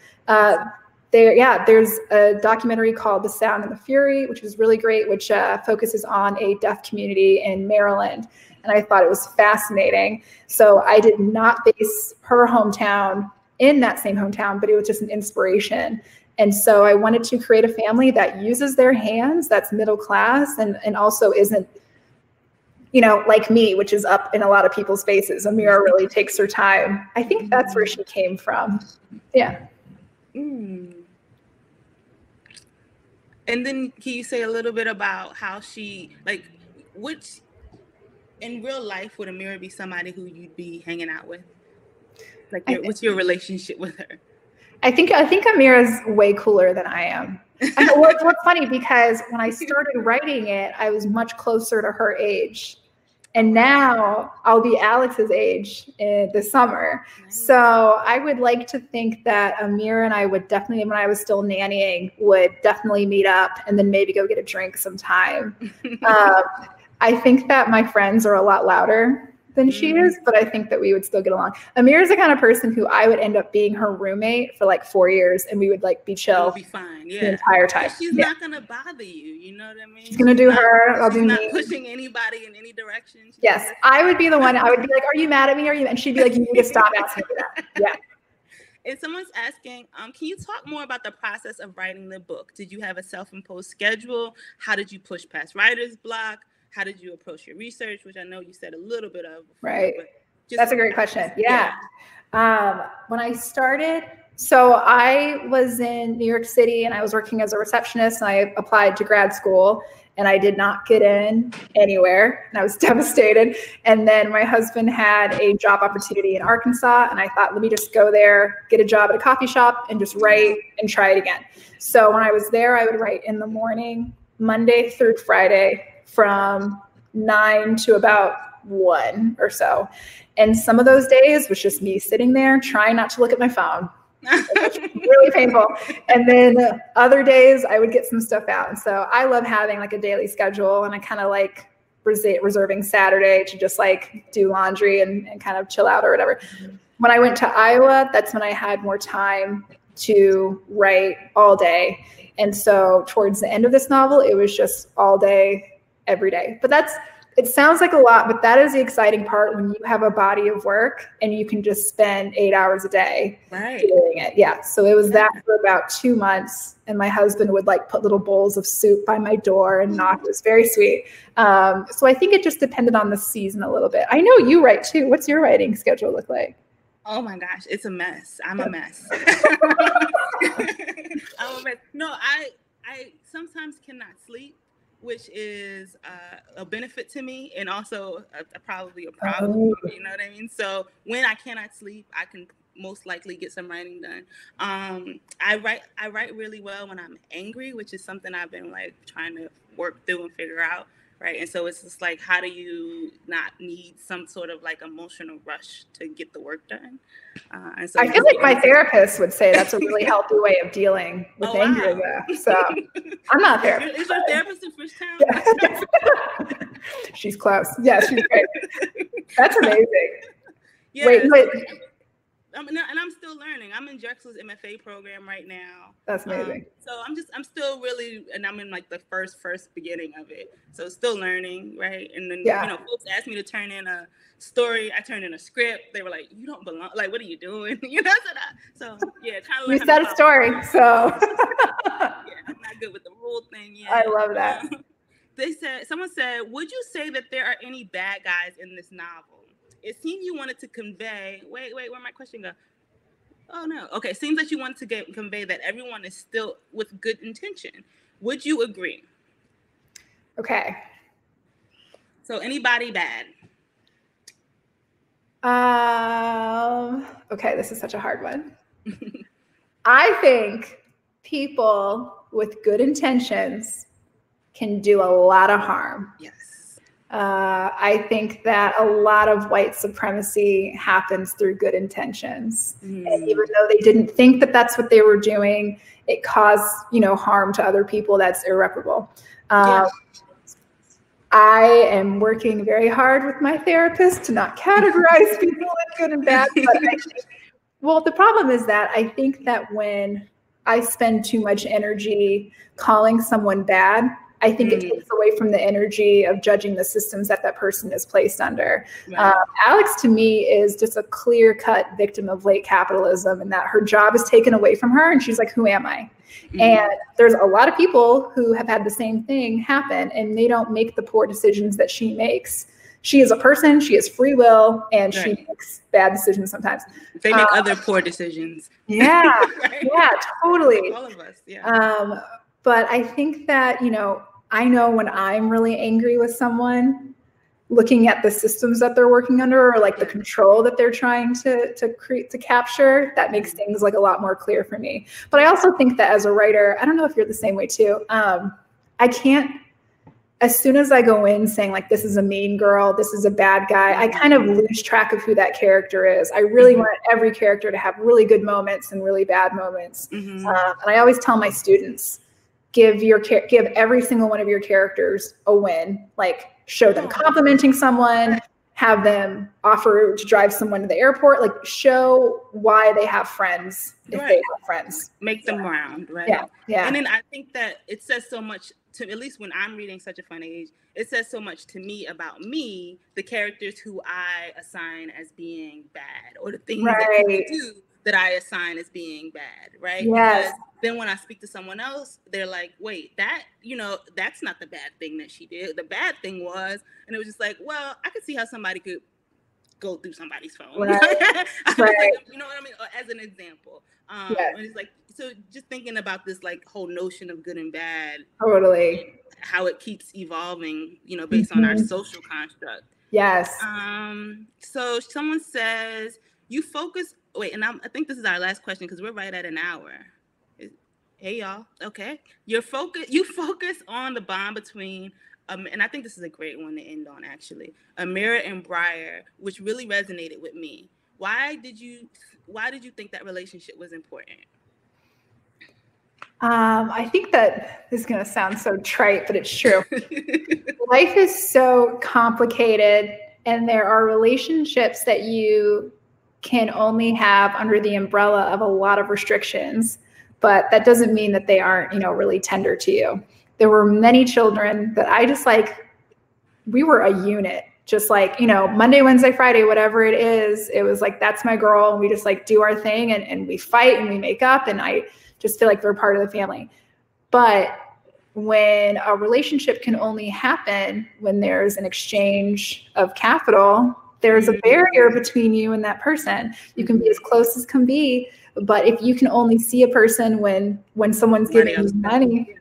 There's a documentary called The Sound and the Fury, which is really great, which focuses on a deaf community in Maryland. And I thought it was fascinating. So I did not base her hometown in that same hometown, but it was just an inspiration. And so I wanted to create a family that uses their hands, that's middle class, and also isn't, you know, like me, which is up in a lot of people's faces. Amira really takes her time. I think that's where she came from. Yeah. Mm. And then can you say a little bit about how she, like, which in real life would Amira be somebody who you'd be hanging out with? Like, what's your relationship with her? I think Amira's way cooler than I am. And what's funny, because when I started writing it, I was much closer to her age. And now I'll be Alex's age this summer. Nice. So I would like to think that Amira and I would definitely, when I was still nannying, would definitely meet up and then maybe go get a drink sometime. I think that my friends are a lot louder than she is, but I think that we would still get along. Amira's the kind of person who I would end up being her roommate for like 4 years, and we would like be chill. We'll be fine, yeah. The entire time. But she's not gonna bother you. You know what I mean? She's gonna do her. I'll do me. Not pushing anybody in any direction. Yes, I would be the one. I would be like, "Are you mad at me? Are you?" And she'd be like, "You need to stop asking me that." Yeah. And someone's asking, can you talk more about the process of writing the book? Did you have a self-imposed schedule? How did you push past writer's block? How did you approach your research, which I know you said a little bit of before, right. That's a great question. Yeah. When I started, so I was in New York City and I was working as a receptionist, and I applied to grad school and I did not get in anywhere, and I was devastated. And then my husband had a job opportunity in Arkansas, and I thought, let me just go there, get a job at a coffee shop and just write and try it again. So when I was there, I would write in the morning, Monday through Friday, from 9 to about 1 or so. And some of those days was just me sitting there trying not to look at my phone. It was really painful. And then other days I would get some stuff out. And so I love having like a daily schedule, and I kind of like reserving Saturday to just like do laundry and kind of chill out or whatever. When I went to Iowa, that's when I had more time to write all day. And so towards the end of this novel, it was just all day, every day. But it sounds like a lot, but that is the exciting part, when you have a body of work and you can just spend 8 hours a day doing it. Yeah. So it was that for about 2 months, and my husband would like put little bowls of soup by my door and knock. It was very sweet. So I think it just depended on the season a little bit. I know you write too. What's your writing schedule look like? Oh my gosh, it's a mess. I'm a mess. I'm a mess. No, I sometimes cannot sleep, which is a benefit to me, and also probably a problem. You know what I mean? So when I cannot sleep, I can most likely get some writing done. I write really well when I'm angry, which is something I've been like trying to work through and figure out. Right. And so it's just like, how do you not need some sort of like emotional rush to get the work done? And so I feel like my therapist would say that's a really healthy way of dealing with anger. Wow. So I'm not a therapist. Is your therapist in Fishtown? Yeah. She's close. Yeah, she's great. That's amazing. Yeah. Wait. And I'm still learning. I'm in Drexel's MFA program right now. That's amazing. So I'm still really, and I'm in like the first beginning of it. So still learning, right? And then, you know, folks asked me to turn in a story. I turned in a script. They were like, you don't belong. Like, what are you doing? You know, so yeah, trying to learn. You said a story, so. Yeah, I'm not good with the rule thing yet. I love that. Someone said, would you say that there are any bad guys in this novel? It seemed you wanted to convey, wait, where'd my question go? Oh no, okay, seems that you wanted to convey that everyone is still with good intention. Would you agree? Okay. So anybody bad? Okay, this is such a hard one. I think people with good intentions can do a lot of harm. Yes. I think that a lot of white supremacy happens through good intentions. And even though they didn't think that that's what they were doing, it caused, harm to other people that's irreparable. I am working very hard with my therapist to not categorize people as good and bad. But the problem is that I think that when I spend too much energy calling someone bad, I think it takes away from the energy of judging the systems that person is placed under. Right. Alex, to me, is just a clear-cut victim of late capitalism, and that her job is taken away from her, and she's like, who am I? And there's a lot of people who have had the same thing happen, and they don't make the poor decisions that she makes. She is a person, she has free will, and she makes bad decisions sometimes. They make other poor decisions. Yeah, yeah, totally. All of us, yeah. But I think that, I know when I'm really angry with someone, looking at the systems that they're working under, or like the control that they're trying to create, to capture, that makes things like a lot more clear for me. But I also think that as a writer, I don't know if you're the same way too. I can't, as soon as I go in saying like, this is a mean girl, this is a bad guy, I kind of lose track of who that character is. I really want every character to have really good moments and really bad moments. And I always tell my students, give every single one of your characters a win. Like, show them complimenting someone, have them offer to drive someone to the airport, like show why they have friends if they have friends. Make them round, right? Yeah, yeah. And then I think that it says so much to, at least when I'm reading Such a Fun Age, it says so much to me about me, the characters who I assign as being bad, or the things that people do that I assign as being bad, right? Yes. Because then when I speak to someone else, they're like, wait, that, that's not the bad thing that she did. The bad thing was, and it was just like, well, I could see how somebody could go through somebody's phone. Right. You know what I mean? Or as an example. And it's like, so just thinking about this like whole notion of good and bad. Totally. How it keeps evolving, based on our social construct. Yes. So someone says, you focus, and I think this is our last question because we're right at an hour. Hey y'all, okay. You focus on the bond between, and I think this is a great one to end on actually, Amira and Briar, which really resonated with me. Why did you think that relationship was important? I think that this is going to sound so trite, but it's true. Life is so complicated, and there are relationships that you can only have under the umbrella of a lot of restrictions, but that doesn't mean that they aren't, really tender to you. There were many children that I just we were a unit, just like, Monday, Wednesday, Friday, whatever it is, it was like, that's my girl. And we just do our thing and we fight and we make up. And I just feel like they're part of the family. But when a relationship can only happen when there's an exchange of capital, there's a barrier between you and that person. You can be as close as can be, but if you can only see a person when someone's giving you money,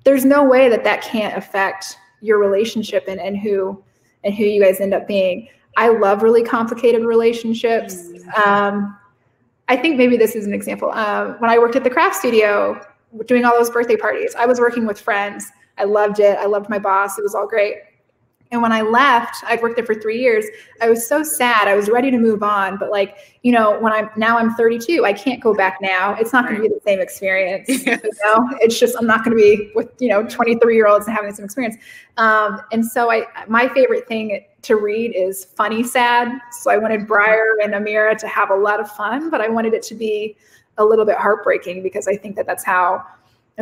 there's no way that can't affect your relationship and who you guys end up being. I love really complicated relationships. I think maybe this is an example. When I worked at the craft studio, doing all those birthday parties, I was working with friends. I loved it. I loved my boss. It was all great. And when I left, I'd worked there for 3 years. I was so sad. I was ready to move on. But when I'm 32, I can't go back now. It's not going to be the same experience. It's just, I'm not going to be with, 23-year-olds and having the same experience. And so my favorite thing to read is funny sad. So I wanted Briar and Amira to have a lot of fun, but I wanted it to be a little bit heartbreaking because I think that's how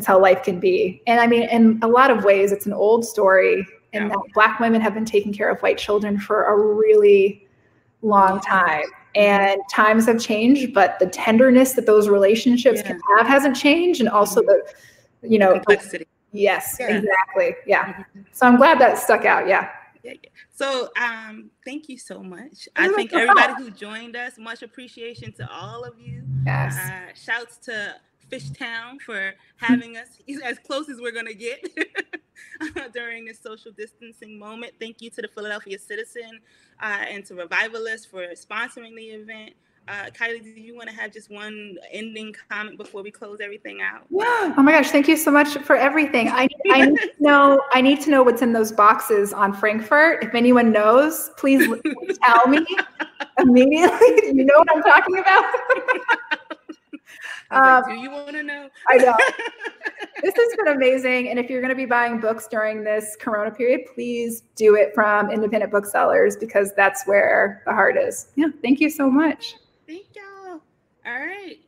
life can be. And I mean, in a lot of ways, it's an old story. And that Black women have been taking care of white children for a really long time. And times have changed, but the tenderness that those relationships can have hasn't changed. And also the complexity. Yes, exactly. Yeah. So I'm glad that stuck out. Yeah. So thank you so much. I think everybody who joined us, much appreciation to all of you. Yes. Shouts to Fishtown for having us as close as we're going to get during this social distancing moment. Thank you to the Philadelphia Citizen and to Revivalist for sponsoring the event. Kiley, do you want to have just one ending comment before we close everything out? Oh my gosh, thank you so much for everything. I need to know what's in those boxes on Frankfurt. If anyone knows, please tell me immediately. You know what I'm talking about? Do you want to know? I know. This has been amazing. And if you're going to be buying books during this Corona period, please do it from independent booksellers, because that's where the heart is. Yeah. Thank you so much. Thank y'all. All right.